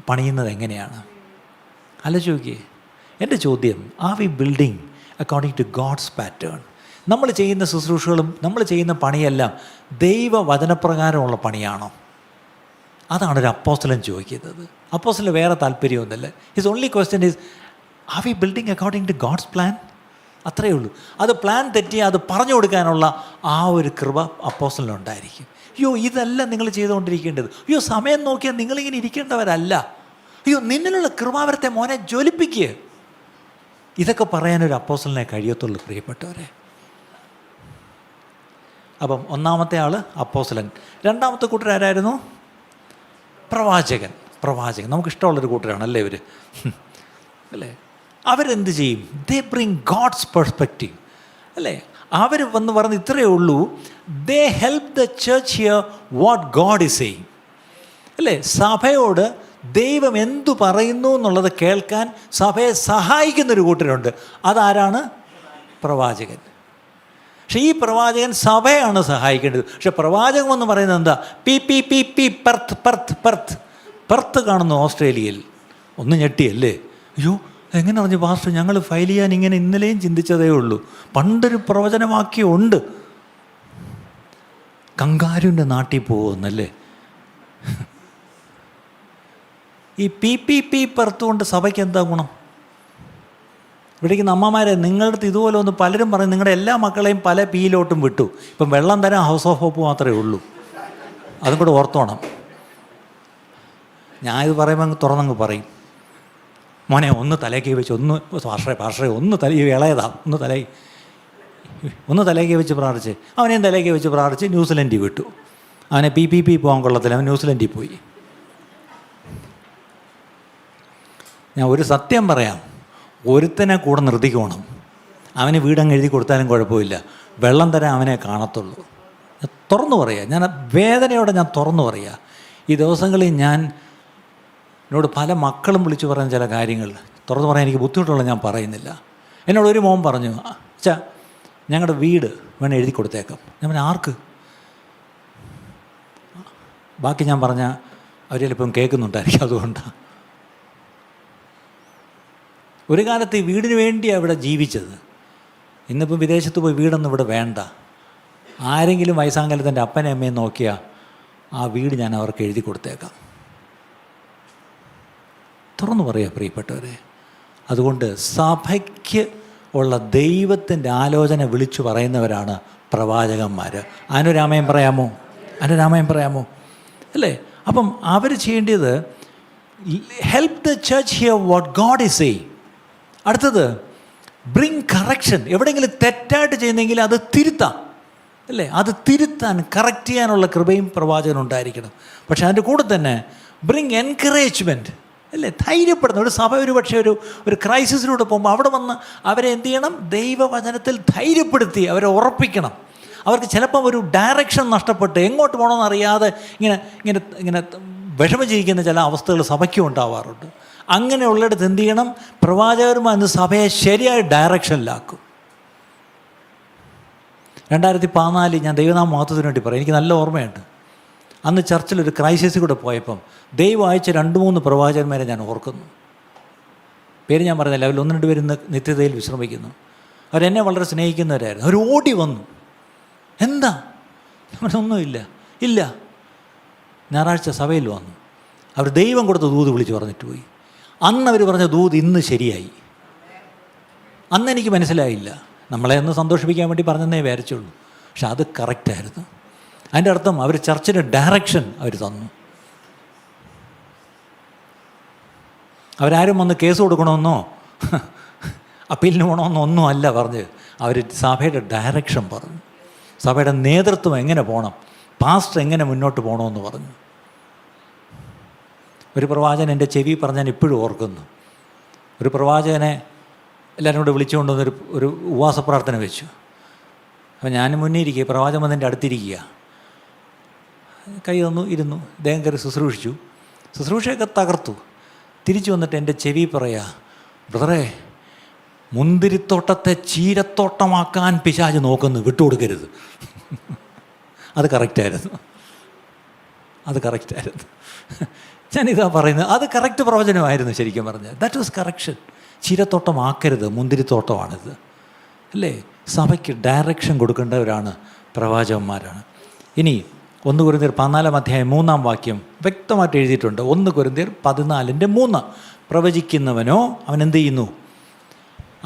പണിയുന്നത് എങ്ങനെയാണ്? ആലോചിച്ച് നോക്കിയേ. എൻ്റെ ചോദ്യം, are we building according to God's pattern? നമ്മൾ ചെയ്യുന്ന ശുശ്രൂഷകളും നമ്മൾ ചെയ്യുന്ന പണിയെല്ലാം ദൈവവചനപ്രകാരമുള്ള പണിയാണോ? അതാണ് ഒരു അപ്പോസ്തലൻ ചോദിക്കുന്നത്. അപ്പോസ്തലന് വേറെ താല്പര്യമൊന്നുമില്ല. His only question is, are we building according to God's plan? അത്രയേ ഉള്ളൂ. അത് പ്ലാൻ തെറ്റി അത് പറഞ്ഞു കൊടുക്കാനുള്ള ആ ഒരു കൃപ അപ്പോസ്തലനുണ്ടായിരിക്കും. അയ്യോ ഇതല്ല നിങ്ങൾ ചെയ്തുകൊണ്ടിരിക്കേണ്ടത്, അയ്യോ സമയം നോക്കിയാൽ നിങ്ങളിങ്ങനെ ഇരിക്കേണ്ടവരല്ല, അയ്യോ നിന്നിലുള്ള കൃപാവരത്തെ മോനെ ജ്വലിപ്പിക്കുക. ഇതൊക്കെ പറയാനൊരു അപ്പോസ്തലനെ കഴിയത്തുള്ളൂ പ്രിയപ്പെട്ടവരെ. അപ്പം ഒന്നാമത്തെ ആൾ അപ്പോസ്തലൻ. രണ്ടാമത്തെ കൂട്ടരാരായിരുന്നു? പ്രവാചകൻ. നമുക്കിഷ്ടമുള്ളൊരു കൂട്ടരാണല്ലേ ഇവർ, അല്ലേ? അവരെന്ത് ചെയ്യും? ദേ ബ്രിങ് ഗോഡ്സ് പെർസ്പെക്റ്റീവ്, അല്ലേ? അവർ വന്ന് പറഞ്ഞ് ഇത്രയേ ഉള്ളൂ, ദേ help the church here what God is saying, അല്ലേ? സഭയോട് ദൈവം എന്തു പറയുന്നു എന്നുള്ളത് കേൾക്കാൻ സഭയെ സഹായിക്കുന്നൊരു കൂട്ടരുണ്ട്. അതാരാണ്? പ്രവാചകൻ. പക്ഷേ ഈ പ്രവാചകൻ സഭയാണ് സഹായിക്കേണ്ടത്. പക്ഷെ പ്രവാചകം എന്ന് പറയുന്നത് എന്താ? പി പെർത്ത് കാണുന്നു ഓസ്ട്രേലിയയിൽ. ഒന്ന് ഞെട്ടിയല്ലേ? അയ്യോ എങ്ങനെ പറഞ്ഞു പാസ്റ്റർ, ഞങ്ങൾ ഫയൽ ചെയ്യാൻ ഇങ്ങനെ ഇന്നലെയും ചിന്തിച്ചതേ ഉള്ളൂ. പണ്ടൊരു പ്രവചനവാക്യമുണ്ട്, കങ്കാരുവിൻ്റെ നാട്ടിൽ പോകുന്നല്ലേ. ഈ പി പെർത്ത് കൊണ്ട് സഭയ്ക്ക് എന്താ ഗുണം? ഇവിടേക്ക് അമ്മമാരെ, നിങ്ങളുടെ അടുത്ത് ഇതുപോലെ ഒന്ന് പലരും പറയും നിങ്ങളുടെ എല്ലാ മക്കളെയും പല പീയിലോട്ടും വിട്ടു. ഇപ്പം വെള്ളം തരാൻ ഹൗസ് ഓഫ് ഹോപ്പ് മാത്രമേ ഉള്ളൂ. അതും കൂടെ ഓർത്തോണം. ഞാനിത് പറയുമ്പോൾ അങ്ങ് തുറന്നങ്ങ് പറയും, മോനെ ഒന്ന് തലയ്ക്ക് വെച്ച് ഒന്ന് പാർഷേ ഒന്ന് ഇളയതാ ഒന്ന് തലയ്ക്ക് വെച്ച് പ്രാർത്ഥിച്ച്, അവനെയും തലയ്ക്ക് വെച്ച് പ്രാർത്ഥിച്ച് ന്യൂസിലൻഡിൽ വിട്ടു. അവനെ പി പോകാൻ കൊള്ളത്തില്ല, അവൻ ന്യൂസിലൻഡിൽ പോയി. ഞാൻ ഒരു സത്യം പറയാം, ഒരുത്തനെ കൂടെ നിർത്തിക്കോണം. അവന് വീടങ്ങ് എഴുതി കൊടുത്താലും കുഴപ്പമില്ല, വെള്ളം തരാൻ അവനെ കാണത്തുള്ളൂ. ഞാൻ തുറന്നു പറയുക, ഞാൻ വേദനയോടെ ഞാൻ തുറന്നു പറയുക. ഈ ദിവസങ്ങളിൽ എന്നോട് പല മക്കളും വിളിച്ചു പറയുന്ന ചില കാര്യങ്ങൾ തുറന്നു പറയാൻ എനിക്ക് ബുദ്ധിമുട്ടുള്ള ഞാൻ പറയുന്നില്ല. എന്നോട് ഒരു മോൻ പറഞ്ഞു, അച്ഛാ ഞങ്ങളുടെ വീട് വേണം എഴുതി കൊടുത്തേക്കാം. ഞാൻ പറഞ്ഞു ആർക്ക്? ബാക്കി ഞാൻ പറഞ്ഞാൽ അവർ ചിലപ്പം കേൾക്കുന്നുണ്ടായിരിക്കും, അതുകൊണ്ടാണ്. ഒരു കാലത്ത് ഈ വീടിന് വേണ്ടിയാണ് ഇവിടെ ജീവിച്ചത്. ഇന്നിപ്പം വിദേശത്ത് പോയി വീടൊന്നും ഇവിടെ വേണ്ട. ആരെങ്കിലും വയസ്സാങ്കാലത്ത് എൻ്റെ അപ്പനെ അമ്മയും നോക്കിയാൽ ആ വീട് ഞാൻ അവർക്ക് എഴുതി കൊടുത്തേക്കാം. തുറന്നു പറയുക പ്രിയപ്പെട്ടവരെ. അതുകൊണ്ട് സഭയ്ക്ക് ഉള്ള ദൈവത്തിൻ്റെ ആലോചന വിളിച്ചു പറയുന്നവരാണ് പ്രവാചകന്മാർ. അനുരാമയം പറയാമോ അല്ലേ? അപ്പം അവർ ചെയ്യേണ്ടത് help the church here what God is saying. അടുത്തത് ബ്രിങ് കറക്ഷൻ. എവിടെയെങ്കിലും തെറ്റായിട്ട് ചെയ്യുന്നെങ്കിൽ അത് തിരുത്താം, അല്ലേ? അത് തിരുത്താൻ കറക്റ്റ് ചെയ്യാനുള്ള കൃപയും പ്രവാചകനുണ്ടായിരിക്കണം. പക്ഷേ അതിൻ്റെ കൂടെ തന്നെ ബ്രിങ് എൻകറേജ്മെൻറ്റ്, അല്ലേ? ധൈര്യപ്പെടുന്ന ഒരു സഭ ഒരു പക്ഷേ ഒരു ക്രൈസിസിലൂടെ പോകുമ്പോൾ അവിടെ വന്ന് അവരെ എന്ത് ചെയ്യണം? ദൈവവചനത്തിൽ ധൈര്യപ്പെടുത്തി അവരെ ഉറപ്പിക്കണം. അവർക്ക് ചിലപ്പം ഒരു ഡയറക്ഷൻ നഷ്ടപ്പെട്ട് എങ്ങോട്ട് പോകണമെന്ന് അറിയാതെ ഇങ്ങനെ വിഷമം ജീവിക്കുന്ന ചില അവസ്ഥകൾ സഭയ്ക്കും ഉണ്ടാവാറുണ്ട്. അങ്ങനെയുള്ളിടത്ത് എന്ത് ചെയ്യണം? പ്രവാചകന്മാർ സഭയെ ശരിയായ ഡയറക്ഷനിലാക്കും. 2014 ഞാൻ ദൈവനാമ മഹത്വത്തിന് വേണ്ടി പറയും, എനിക്ക് നല്ല ഓർമ്മയുണ്ട്. അന്ന് ചർച്ചിലൊരു ക്രൈസിസിൽ കൂടെ പോയപ്പം ദൈവം അയച്ച 2-3 പ്രവാചകന്മാരെ ഞാൻ ഓർക്കുന്നു. പേര് ഞാൻ പറയുന്നില്ല, അവർ 1-2 പേര് ഇന്ന് നിത്യതയിൽ വിശ്രമിക്കുന്നു. അവരെന്നെ വളരെ സ്നേഹിക്കുന്നവരായിരുന്നു. അവർ ഓടി വന്നു. എന്താ? ഒന്നുമില്ല. ഞായറാഴ്ച സഭയിൽ വന്നു. അവർ ദൈവം കൊടുത്ത ദൂത് വിളിച്ച് പറഞ്ഞിട്ട് പോയി. അന്ന് അവർ പറഞ്ഞ ദൂത് ഇന്ന് ശരിയായി. അന്ന് എനിക്ക് മനസ്സിലായില്ല, നമ്മളെ ഒന്ന് സന്തോഷിപ്പിക്കാൻ വേണ്ടി പറഞ്ഞെന്നേ വിചാരിച്ചുള്ളൂ. പക്ഷെ അത് കറക്റ്റായിരുന്നു. അതിൻ്റെ അർത്ഥം അവർ ചർച്ചിന് ഡയറക്ഷൻ അവർ തന്നു. അവരാരും വന്ന് കേസ് കൊടുക്കണമെന്നോ അപ്പീലിന് പോകണമെന്നോ ഒന്നും അല്ല പറഞ്ഞ്. അവർ സഭയുടെ ഡയറക്ഷൻ പറഞ്ഞു, സഭയുടെ നേതൃത്വം എങ്ങനെ പോകണം, പാസ്റ്റർ എങ്ങനെ മുന്നോട്ട് പോകണമെന്ന് പറഞ്ഞു. ഒരു പ്രവാചകൻ എൻ്റെ ചെവി പറഞ്ഞാൽ ഇപ്പോഴും ഓർക്കുന്നു. ഒരു പ്രവാചകനെ എല്ലാവരും കൂടെ വിളിച്ചുകൊണ്ടുവന്നൊരു ഉപവാസ പ്രാർത്ഥന വെച്ചു. അപ്പോൾ ഞാൻ മുന്നേ ഇരിക്കുക, പ്രവാചകൻ വന്നെൻ്റെ അടുത്തിരിക്കുക, കൈ തന്നു, ഇരുന്നു. അദ്ദേഹം കയറി ശുശ്രൂഷയൊക്കെ തകർത്തു. തിരിച്ചു വന്നിട്ട് എൻ്റെ ചെവി പറയാ, ബ്രദറെ, മുന്തിരിത്തോട്ടത്തെ ചീരത്തോട്ടമാക്കാൻ പിശാച് നോക്കുന്നു, വിട്ടുകൊടുക്കരുത്. അത് കറക്റ്റായിരുന്നു. ഞാനിതാ പറയുന്നത്, അത് കറക്റ്റ് പ്രവചനമായിരുന്നു ശരിക്കും പറഞ്ഞാൽ. That was correction. ചീരത്തോട്ടമാക്കരുത്, മുന്തിരിത്തോട്ടമാണിത്, അല്ലേ? സഭയ്ക്ക് ഡയറക്ഷൻ കൊടുക്കേണ്ടവരാണ് പ്രവാചകന്മാരാണ്. ഇനി 1 കൊരിന്ത്യർ 14-ാം അധ്യായം 3-ാം വാക്യം വ്യക്തമായിട്ട് എഴുതിയിട്ടുണ്ട്. 1 കൊരിന്ത്യർ 14:3 പ്രവചിക്കുന്നവനോ അവൻ എന്ത് ചെയ്യുന്നു?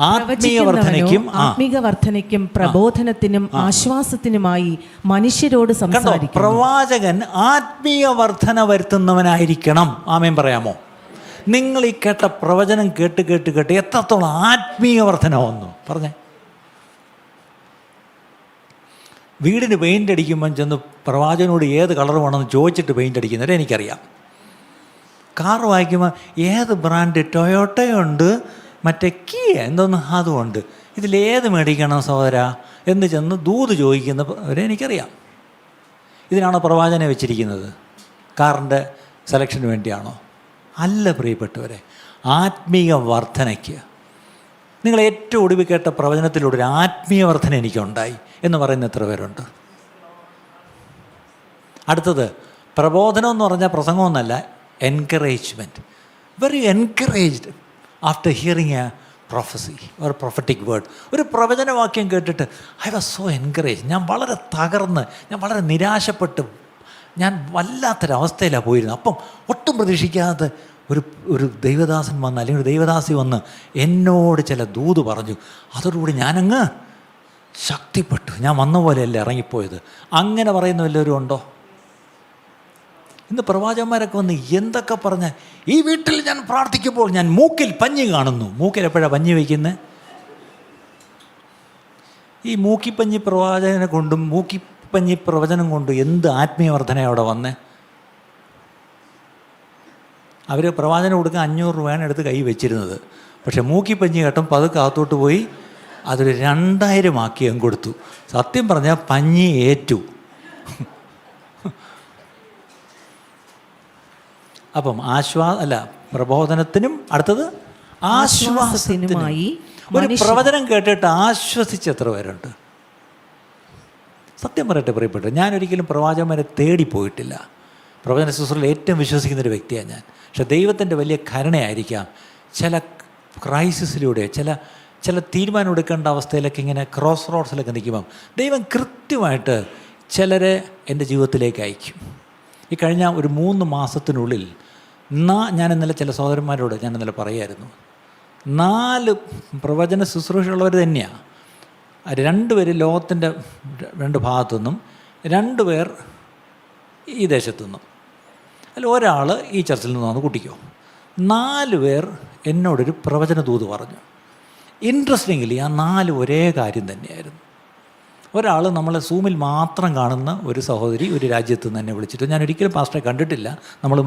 ആത്മീയ വർധനയ്ക്കും പ്രബോധനത്തിനും ആശ്വാസത്തിനുമായി മനുഷ്യരോട് സംസാരിക്കുന്നു. പ്രവാചകൻ ആത്മീയ വർധന വരുത്തുന്നവനായിരിക്കണം. ആമേൻ പറയാമോ? നിങ്ങൾ ഈ കേട്ട പ്രവചനം കേട്ട് എത്രത്തോളം ആത്മീയ വർധന വന്നു പറഞ്ഞേ. വീടിന് പെയിൻ്റ് അടിക്കുമ്പം ചെന്ന് പ്രവാചകനോട് ഏത് കളർ വേണമെന്ന് ചോദിച്ചിട്ട് പെയിൻ്റ് അടിക്കുന്നവരെ എനിക്കറിയാം. കാർ വാങ്ങിക്കുമ്പോൾ ഏത് ബ്രാൻഡ്, ടൊയോട്ടയുണ്ട്, മറ്റേ കിയ എന്തോന്ന് അതുമുണ്ട്, ഇതിലേത് മേടിക്കണം സഹോദര എന്ന് ചെന്ന് ദൂത് ചോദിക്കുന്നവരെ എനിക്കറിയാം. ഇതിനാണോ പ്രവാചകനെ വെച്ചിരിക്കുന്നത്? കാറിൻ്റെ സെലക്ഷന് വേണ്ടിയാണോ? അല്ല പ്രിയപ്പെട്ടവരെ, ആത്മീയ വർധനയ്ക്ക്. നിങ്ങൾ ഏറ്റവും ഒടുവിൽ കേട്ട പ്രവചനത്തിലൂടെ ഒരു ആത്മീയ വർധന എനിക്കുണ്ടായി എന്ന് പറയുന്ന എത്ര പേരുണ്ട്? അടുത്തത് പ്രബോധനം എന്ന് പറഞ്ഞാൽ പ്രസംഗമൊന്നല്ല, encouragement. Very encouraged after hearing a prophecy or prophetic word. ഒരു പ്രവചനവാക്യം കേട്ടിട്ട് ഐ വാസ് സോ എൻകറേജ്. ഞാൻ വളരെ തകർന്ന്, ഞാൻ വളരെ നിരാശപ്പെട്ട്, ഞാൻ വല്ലാത്തൊരവസ്ഥയിലാണ് പോയിരുന്നത്. അപ്പം ഒട്ടും പ്രതീക്ഷിക്കാതെ ഒരു ദൈവദാസൻ വന്ന് അല്ലെങ്കിൽ ഒരു ദൈവദാസി വന്ന് എന്നോട് ചില ദൂത് പറഞ്ഞു, അതോടുകൂടി ഞാനങ്ങ് ശക്തിപ്പെട്ടു. ഞാൻ വന്ന പോലെയല്ല ഇറങ്ങിപ്പോയത്. അങ്ങനെ പറയുന്ന വല്ലവരും ഉണ്ടോ? ഇന്ന് പ്രവാചകന്മാരൊക്കെ വന്ന് എന്തൊക്കെ പറഞ്ഞ, ഈ വീട്ടിൽ ഞാൻ പ്രാർത്ഥിക്കുമ്പോൾ ഞാൻ മൂക്കിൽ പഞ്ഞി കാണുന്നു. മൂക്കിൽ എപ്പോഴാണ് പഞ്ഞി വയ്ക്കുന്നത്? ഈ മൂക്കിപ്പഞ്ഞി പ്രവാചകനെ കൊണ്ടും മൂക്കിപ്പഞ്ഞി പ്രവചനം കൊണ്ടും എന്ത് ആത്മീയവർദ്ധന അവിടെ വന്നേ? അവർ പ്രവാചനം കൊടുക്കാൻ 500 രൂപയാണ് എടുത്ത് കൈ വെച്ചിരുന്നത്. പക്ഷേ മൂക്കിപ്പഞ്ഞി കേട്ടം പതുക്കെ അകത്തോട്ട് പോയി അതൊരു 2000 ആക്കി അങ്ങ് കൊടുത്തു. സത്യം പറഞ്ഞാൽ പഞ്ഞി ഏറ്റു. അപ്പം പ്രബോധനത്തിനും അടുത്തത് ആശ്വാസത്തിനുമായി ഒരു പ്രവചനം കേട്ടിട്ട് ആശ്വസിച്ച് എത്ര പേരുണ്ട്? സത്യം പറയട്ടെ പ്രിയപ്പെട്ടു, ഞാനൊരിക്കലും പ്രവാചകന്മാരെ തേടിപ്പോയിട്ടില്ല. പ്രവചന ശുശ്രൂഷയിൽ ഏറ്റവും വിശ്വസിക്കുന്നൊരു വ്യക്തിയാണ് ഞാൻ. പക്ഷെ ദൈവത്തിൻ്റെ വലിയ കരുണയായിരിക്കാം ചില ക്രൈസിസിലൂടെ ചില തീരുമാനം എടുക്കേണ്ട അവസ്ഥയിലൊക്കെ ഇങ്ങനെ ക്രോസ് റോഡ്സിലൊക്കെ നിൽക്കുമ്പം ദൈവം കൃത്യമായിട്ട് ചിലരെ എൻ്റെ ജീവിതത്തിലേക്ക് അയക്കും. ഈ കഴിഞ്ഞ ഒരു 3 മാസത്തിനുള്ളിൽ ഞാൻ ഇന്നലെ ചില സഹോദരന്മാരോട് ഞാൻ ഇന്നലെ പറയായിരുന്നു, 4 പ്രവചന ശുശ്രൂഷയുള്ളവർ തന്നെയാണ്. 2 പേര് ലോകത്തിൻ്റെ 2 ഭാഗത്തു നിന്നും, 2 പേർ ഈ ദേശത്തു നിന്നും, അതിൽ ഒരാൾ ഈ ചർച്ചിൽ നിന്ന് വന്ന് കൂട്ടിക്കോ. 4 പേർ എന്നോടൊരു പ്രവചന ദൂത് പറഞ്ഞു. ഇൻട്രസ്റ്റിംഗ്ലി ആ 4 ഒരേ കാര്യം തന്നെയായിരുന്നു. ഒരാൾ നമ്മളെ സൂമിൽ മാത്രം കാണുന്ന ഒരു സഹോദരി ഒരു രാജ്യത്ത് നിന്ന് എന്നെ വിളിച്ചിട്ട്, ഞാൻ ഒരിക്കലും പാസ്റ്ററെ കണ്ടിട്ടില്ല, നമ്മൾ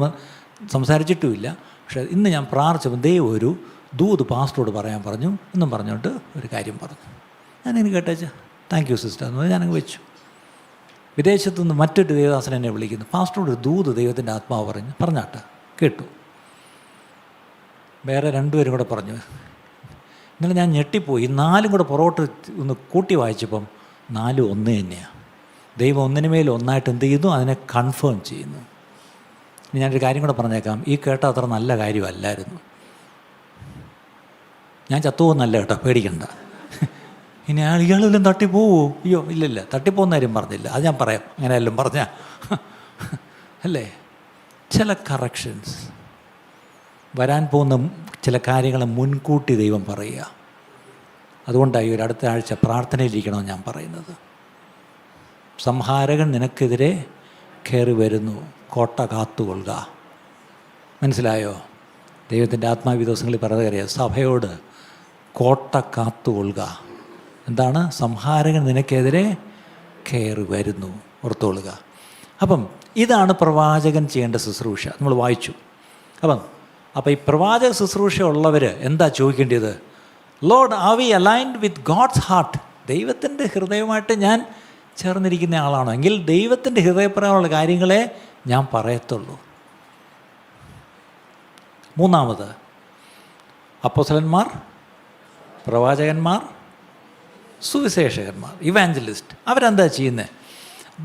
സംസാരിച്ചിട്ടുമില്ല, പക്ഷേ ഇന്ന് ഞാൻ പ്രാർത്ഥിച്ചപ്പോൾ ദൈവം ഒരു ദൂത് പാസ്റ്ററോട് പറയാൻ പറഞ്ഞു എന്നും പറഞ്ഞുകൊണ്ട് ഒരു കാര്യം പറഞ്ഞു. ഞാനിങ്ങനെ കേട്ടേച്ച് താങ്ക് യു സിസ്റ്റർ എന്ന് പറഞ്ഞ് ഞാനങ്ങ് വെച്ചു. വിദേശത്തു നിന്ന് മറ്റൊരു ദേവദാസൻ എന്നെ വിളിക്കുന്നു, പാസ്റ്ററോട് ഒരു ദൂത് ദൈവത്തിൻ്റെ ആത്മാവ് പറഞ്ഞാട്ടെ കേട്ടു. വേറെ 2 പേരും കൂടെ പറഞ്ഞു. ഇന്നലെ ഞാൻ ഞെട്ടിപ്പോയി. 4 കൂടെ പുറകോട്ട് ഒന്ന് കൂട്ടി വായിച്ചപ്പം 4 ഒന്ന് തന്നെയാണ്. ദൈവം ഒന്നിനു മേൽ ഒന്നായിട്ട് എന്ത് ചെയ്യുന്നു? അതിനെ കൺഫേം ചെയ്യുന്നു. ഇനി ഞാനൊരു കാര്യം കൂടെ പറഞ്ഞേക്കാം, ഈ കേട്ട അത്ര നല്ല കാര്യമല്ലായിരുന്നു. ഞാൻ ചത്തുപോകുന്നല്ല കേട്ടോ, പേടിക്കണ്ട. ഇനി ഇയാളെല്ലാം തട്ടിപ്പോവോ? അയ്യോ ഇല്ലില്ല, തട്ടിപ്പോകുന്ന കാര്യം പറഞ്ഞില്ല, അത് ഞാൻ പറയാം. അങ്ങനെയെല്ലാം പറഞ്ഞാൽ അല്ലേ, ചില കറക്ഷൻസ് വരാൻ പോകുന്ന ചില കാര്യങ്ങൾ മുൻകൂട്ടി ദൈവം പറയുക. അതുകൊണ്ടായി ഒരു അടുത്ത ആഴ്ച പ്രാർത്ഥനയിലിരിക്കണമെന്ന് ഞാൻ പറയുന്നത്. സംഹാരകൻ നിനക്കെതിരെ കയറി വരുന്നു, കോട്ട കാത്തുകൊള്ളുക. മനസ്സിലായോ? ദൈവത്തിൻ്റെ ആത്മാവി ദിവസങ്ങളിൽ പറയുന്നത് അറിയാം, സഭയോട് കോട്ട കാത്തുകൊള്ളുക. എന്താണ്? സംഹാരകൻ നിനക്കെതിരെ കയറി വരുന്നു, ഓർത്തുകൊള്ളുക. അപ്പം ഇതാണ് പ്രവാചകൻ ചെയ്യേണ്ട ശുശ്രൂഷ. നമ്മൾ വായിച്ചു. അപ്പം ഈ പ്രവാചക ശുശ്രൂഷ ഉള്ളവർ എന്താ ചോദിക്കേണ്ടത്? Lord, are we aligned with God's heart? ദൈവത്തിൻ്റെ ഹൃദയമായിട്ട് ഞാൻ ചേർന്നിരിക്കുന്ന ആളാണോ? എങ്കിൽ ദൈവത്തിൻ്റെ ഹൃദയപ്രകാരമുള്ള കാര്യങ്ങളെ ഞാൻ പറയത്തുള്ളൂ. 3, അപ്പോസ്തലന്മാർ, പ്രവാചകന്മാർ, സുവിശേഷകന്മാർ, ഇവാഞ്ചലിസ്റ്റ്. അവരെന്താ ചെയ്യുന്നത്?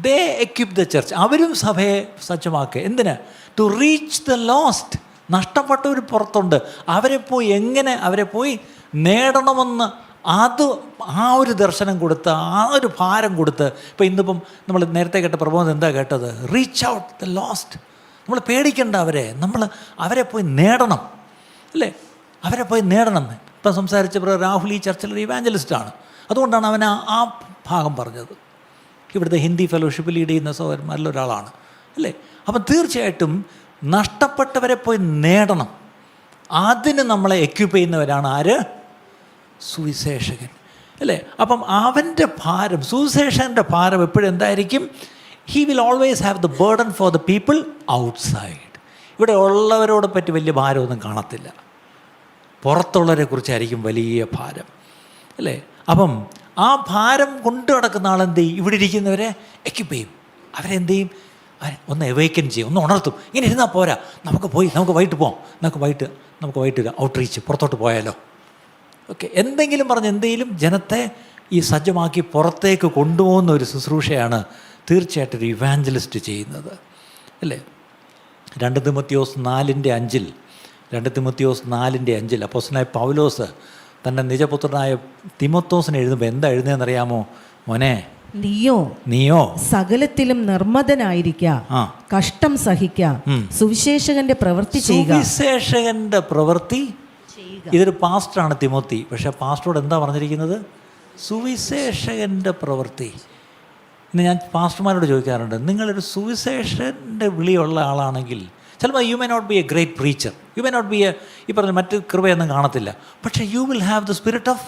They equip the church. അവരും സഭയെ സജ്ജമാക്കുക. എന്തിന്? To reach the lost. നഷ്ടപ്പെട്ടവർ പുറത്തുണ്ട്. അവരെ പോയി നേടണമെന്ന് ആ ഒരു ദർശനം കൊടുത്ത്, ആ ഒരു ഭാരം കൊടുത്ത്. ഇപ്പം ഇന്നിപ്പം നമ്മൾ നേരത്തെ കേട്ട പ്രബോധനം എന്താ കേട്ടത്? Reach out the lost. നമ്മൾ പേടിക്കേണ്ട അവരെ പോയി നേടണം, അല്ലേ? അവരെ പോയി നേടണം. ഇപ്പം സംസാരിച്ച രാഹുൽ ഈ ചർച്ചിലൊരു ഇവാഞ്ചലിസ്റ്റാണ്. അതുകൊണ്ടാണ് അവൻ ആ ഭാഗം പറഞ്ഞത്. ഇവിടുത്തെ ഹിന്ദി ഫെലോഷിപ്പ് ലീഡ് ചെയ്യുന്ന സഹോദരന്മാരിൽ ഒരാളാണ്, അല്ലേ? അപ്പം തീർച്ചയായിട്ടും നഷ്ടപ്പെട്ടവരെ പോയി നേടണം. അതിന് നമ്മളെ എക്വിപ്പ് ചെയ്യുന്നവരാണ് ആര്? സുവിശേഷകൻ, അല്ലേ? അപ്പം അവൻ്റെ ഭാരം, സുവിശേഷകൻ്റെ ഭാരം എപ്പോഴും എന്തായിരിക്കും? He will always have the burden for the people outside. ഇവിടെ ഉള്ളവരോട് പറ്റി വലിയ ഭാരമൊന്നും കാണത്തില്ല, പുറത്തുള്ളവരെ കുറിച്ചായിരിക്കും വലിയ ഭാരം, അല്ലേ? അപ്പം ആ ഭാരം കൊണ്ടു നടക്കുന്ന ആളെന്ത് ചെയ്യും? ഇവിടെ ഇരിക്കുന്നവരെ എക്വിപ്പ് ചെയ്യും. അവരെന്ത് ചെയ്യും? ഒന്ന് എവേക്കൻ ചെയ്യും, ഒന്ന് ഉണർത്തും. ഇങ്ങനെ ഇരുന്നാൽ പോരാ, നമുക്ക് വൈകിട്ട് പോകാം, നമുക്ക് വൈകിട്ട് ഔട്ട്റീച്ച് പുറത്തോട്ട് പോയാലോ, ഓക്കെ, എന്തെങ്കിലും പറഞ്ഞ് എന്തെങ്കിലും ജനത്തെ ഈ സജ്ജമാക്കി പുറത്തേക്ക് കൊണ്ടുപോകുന്ന ഒരു ശുശ്രൂഷയാണ് തീർച്ചയായിട്ടും ഒരു ഇവാഞ്ചലിസ്റ്റ് ചെയ്യുന്നത്, അല്ലേ? 2 തിമോത്തിയോസ് 4:5 അപ്പോസ്തലനായ പൗലോസ് തൻ്റെ നിജപുത്രനായ തിമോത്തോസിന് എഴുതുമ്പോൾ എന്താ എഴുതുന്നതെന്നറിയാമോ? മോനെ, നീയോ സകലത്തിലും നിർമ്മതനായിരിക്ക, കഷ്ടം സഹിക്ക, സുവിശേഷകന്റെ പ്രവൃത്തി ചെയ്യുക. സുവിശേഷകന്റെ പ്രവൃത്തി. ഇതൊരു പാസ്റ്ററാണ് തിമോത്തി. പക്ഷെ പാസ്റ്ററോട് എന്താ പറഞ്ഞിരിക്കുന്നത്? സുവിശേഷകന്റെ പ്രവൃത്തി. ഇന്ന് ഞാൻ പാസ്റ്റർമാരോട് ചോദിക്കാറുണ്ട്, നിങ്ങളൊരു സുവിശേഷൻ്റെ വിളിയുള്ള ആളാണെങ്കിൽ ചിലപ്പോൾ you may not be a great preacher, you may not be ഈ പറഞ്ഞ മറ്റ് കൃപയൊന്നും കാണത്തില്ല, പക്ഷേ you will have the spirit of